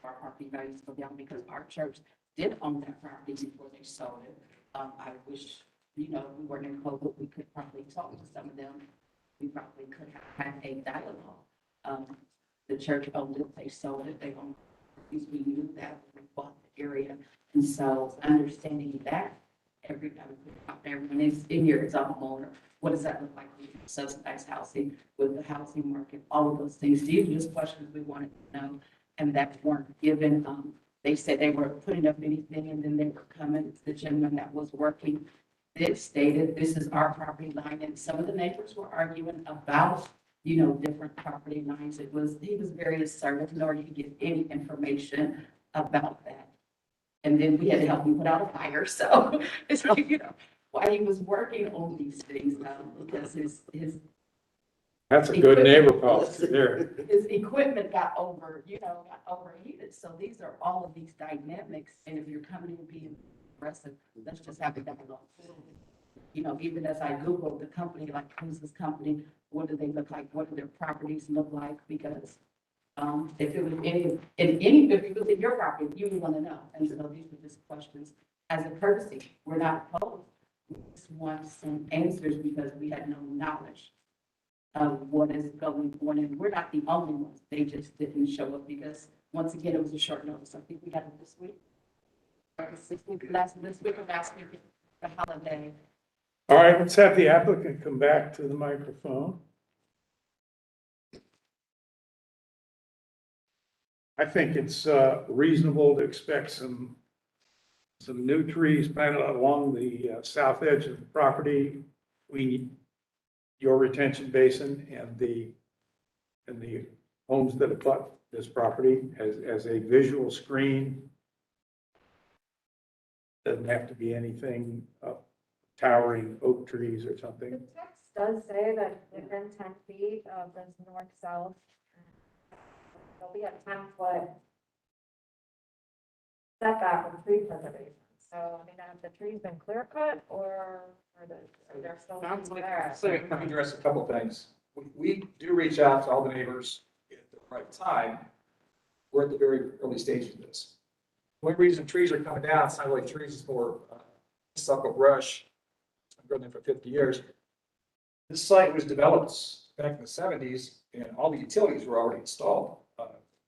property values go down because our church did own that property before they sold it. I wish, we weren't in COVID, we could probably talk to some of them. We probably could have had a dialogue. The church owned it, they sold it, they owned it. We knew that when we bought the area. And so understanding that everyone is in here as a homeowner. What does that look like? Subsidized housing with the housing market, all of those things. These are just questions we wanted to know and that weren't given. They said they were putting up anything and then they were coming. The gentleman that was working, it stated this is our property line, and some of the neighbors were arguing about, different property lines. He was very assertive in order to get any information about that. And then we had to help him put out a fire. So it's like, why he was working on these things, because his That's a good neighbor policy there. his equipment got overheated. So these are all of these dynamics. And if you're coming and being aggressive, let's just have a dialogue. Even as I Googled the company, like who's this company? What do they look like? What do their properties look like? Because if it was if it was in your property, you would want to know. And so these are just questions as a courtesy. We're not opposed. We just want some answers because we had no knowledge of what is going on. And we're not the only ones. They just didn't show up because once again, it was a short notice. I think we had it this week. This week or last week, the holiday. All right, let's have the applicant come back to the microphone. I think it's reasonable to expect some new trees planted along the south edge of the property between your retention basin and the homes that abut this property as a visual screen. Doesn't have to be anything towering oak trees or something. The text does say that within 10 feet of this north-south, there'll be a 10-foot setback from tree preservation. So, have the trees been clear cut or are there still trees there? So let me address a couple of things. We do reach out to all the neighbors at the right time. We're at the very early stages of this. The only reason trees are coming down, it's not really trees, it's more suckle brush. I've been there for 50 years. This site was developed back in the 70s and all the utilities were already installed.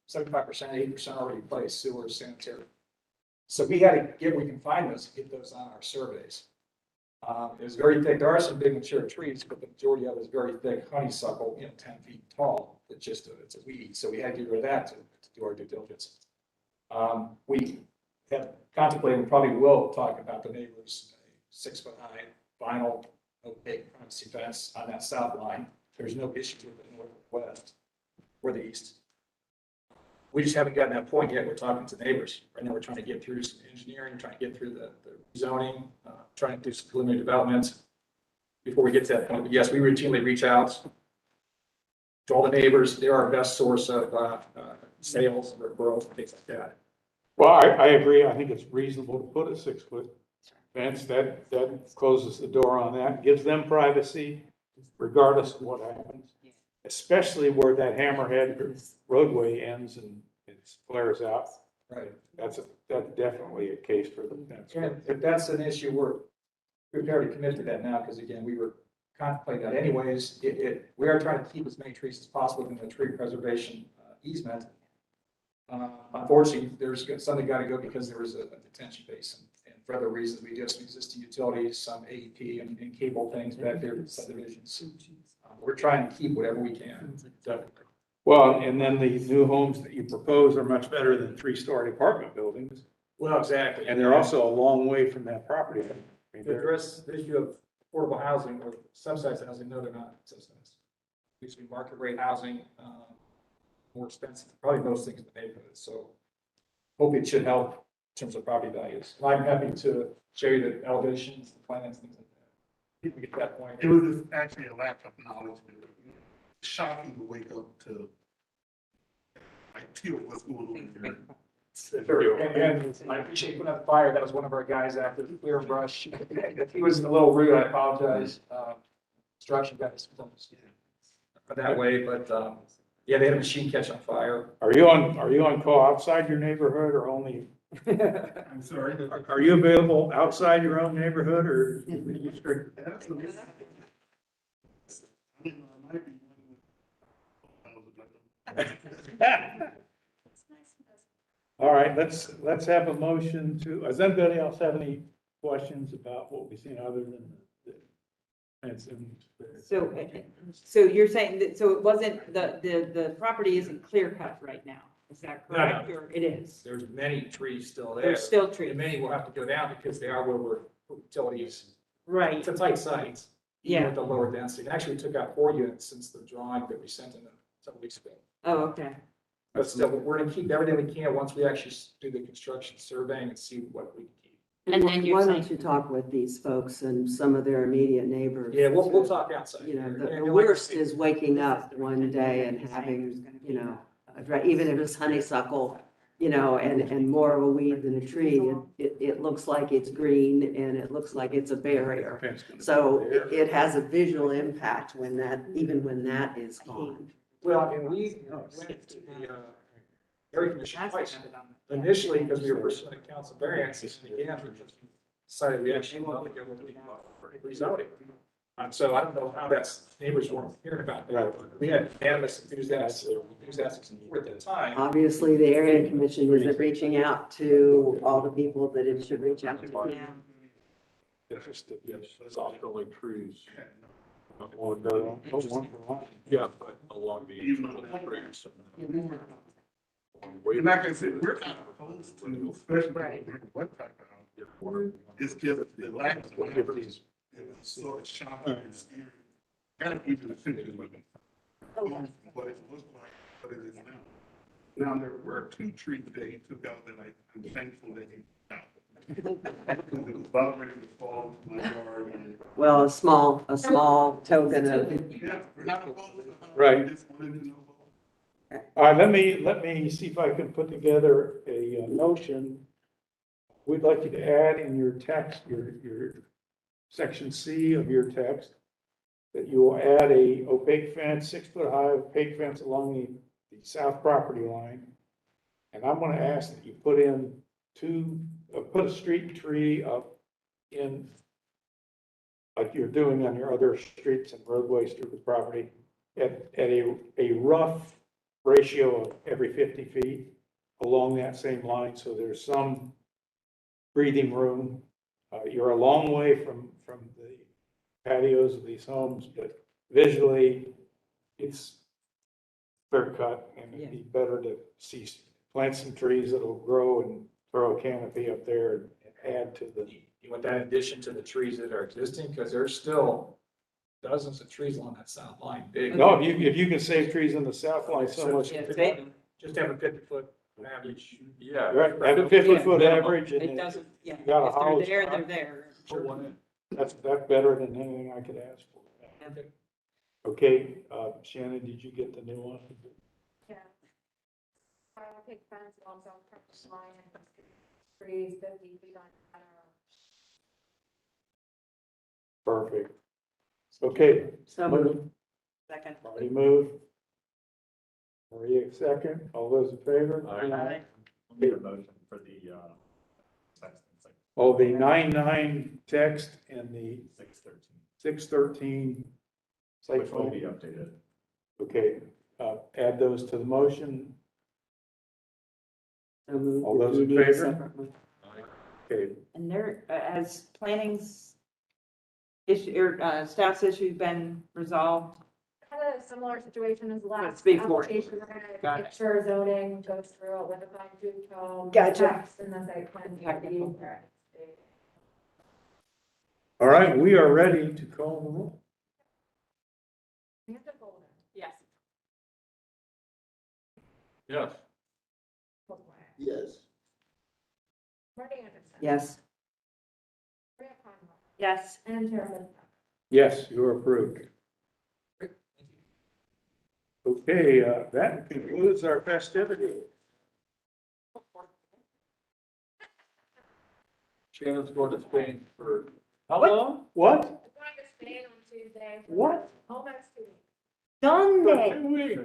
75%, 80% already in place, sewer, sanitary. So we had to get where we can find those, get those on our surveys. It was very thick. There are some big mature trees, but the majority of it is very thick honeysuckle, 10 feet tall. It's a weed. So we had to get rid of that to do our due diligence. We have contemplated, we probably will talk about the neighbors, 6-foot high vinyl opaque privacy fence on that south line. There's no issue with the northwest or the east. We just haven't gotten to that point yet. We're talking to neighbors. Right now, we're trying to get through some engineering, trying to get through the zoning, trying to do some preliminary developments before we get to that point. But yes, we routinely reach out to all the neighbors. They're our best source of sales or growth, things like that. Well, I agree. I think it's reasonable to put a 6-foot fence. That closes the door on that, gives them privacy regardless of what happens, especially where that hammerhead roadway ends and it flares out. Right. That's definitely a case for the fence. And if that's an issue, we're prepared to commit to that now, because again, we were contemplating that anyways. We are trying to keep as many trees as possible in the tree preservation easement. Unfortunately, there's something got to go because there was a detention basin. And for other reasons, we do have some existing utilities, some AEP and cable things back there in subdivisions. We're trying to keep whatever we can. Definitely. Well, and then the new homes that you propose are much better than 3-story apartment buildings. Well, exactly. And they're also a long way from that property. I mean, To address the issue of affordable housing or subsidized housing, no, they're not subsidized. It used to be market rate housing, more expensive, probably most things in the neighborhood. So hopefully it should help in terms of property values. And I'm happy to show you the elevations, the plans, things like that. People get to that point. It was just actually a lack of knowledge. Shocking to wake up to idea what's going on here. And I appreciate you putting out the fire. That was one of our guys after the clear brush. If he was a little rude, I apologize. Construction guys are that way, but, yeah, they had a machine catch on fire. Are you on call outside your neighborhood or only? I'm sorry. Are you available outside your own neighborhood or? are you strict? Absolutely. All right, let's have a motion to, does anybody else have any questions about what we've seen other than the fence and? So you're saying that, so it wasn't, the property isn't clear cut right now, is that No, correct? no. Or it is? There's many trees still there. There's still trees. And many will have to go down because they are where we're utilities. Right. It's a tight site. Even Yeah. with the lower density. It actually took out 4 units since the drawing that we sent in several weeks ago. Oh, okay. But still, we're gonna keep everything we can once we actually do the construction surveying and see what we can keep. And then you're Why saying- don't you talk with these folks and some of their immediate neighbors? Yeah, we'll talk outside. You know, And the like I worst said, is waking up one day and having, you know, even if it's honeysuckle, you know, and more of a weed than a tree, it looks like it's green and it looks like it's a barrier. So it has a visual impact when even when that is gone. Well, and we went to the area commission twice. Initially, because we were pursuing a council variance, and again, we just decided we actually wanted to go with the rezoning. So I don't know how neighbors weren't hearing about that. We had unanimous enthusiasm at that time. Obviously, the area commission isn't reaching out to all the people that it should reach out to. Yeah. Interested, yes, soft only trees. Yeah, but along the. trees. And like I said, we're not opposed to, especially what type of. It's just the lack of liberties. It's sort of shocking and scary. Kind of even offended with it. What it looks like, what it is now. Now, there were 2 trees that he took out that I'm thankful that he took out. Because it was about ready to fall into my yard. And Well, a small token of. yeah, we're not opposed to it. Right. We just wanted to know. All right, let me see if I can put together a motion. We'd like you to add in your text, your section C of your text, that you will add a opaque fence, 6-foot high opaque fence along the south property line. And I'm gonna ask that you put in put a street tree up in, like you're doing on your other streets and roadways through the property, at a rough ratio of every 50 feet along that same line, so there's some breathing room. You're a long way from the patios of these homes, but visually, it's clear cut, and it'd be better to plant some trees that'll grow and throw a canopy up there and add to the. You want that in addition to the trees that are existing, because there's still dozens of trees along that south line, big. No, if you can save trees in the south line so much. Just have a 50-foot average. Yeah. Right, have a 50-foot average and. It doesn't, yeah, You got a if house. they're there, they're there. Put one in. That's better than anything I could ask for. Okay, Shannon, did you get the new one? Yeah. Pick fence along South Park line and trees 50 feet on. Perfect. Okay. So moved. Second. Already moved. Maria, second. All those in favor? Aye. Need a motion for the, text and site. Oh, the 9-9 text and the 613. 613 site Which will plan. be updated. Okay, add those to the motion. So moved. All those in Do you need a favor? separate one? Okay, And there, has planning's issue, or staff's issue been resolved? Kind of similar situation as last Speak for it. application. We're gonna Got make sure zoning goes through it with a fine tooth comb. Gotcha. Text and the site plan. all right, we are ready to call the roll. Yes. Yes. Yes. Marty Anderson. Yes. Maria Conlon. Yes. And Chairman. Yes, you are approved. Okay, that concludes our festivity. Shannon's going to Spain for how What? long? What? Going to Spain on Tuesday. What? Home next week. Done. For 2 weeks.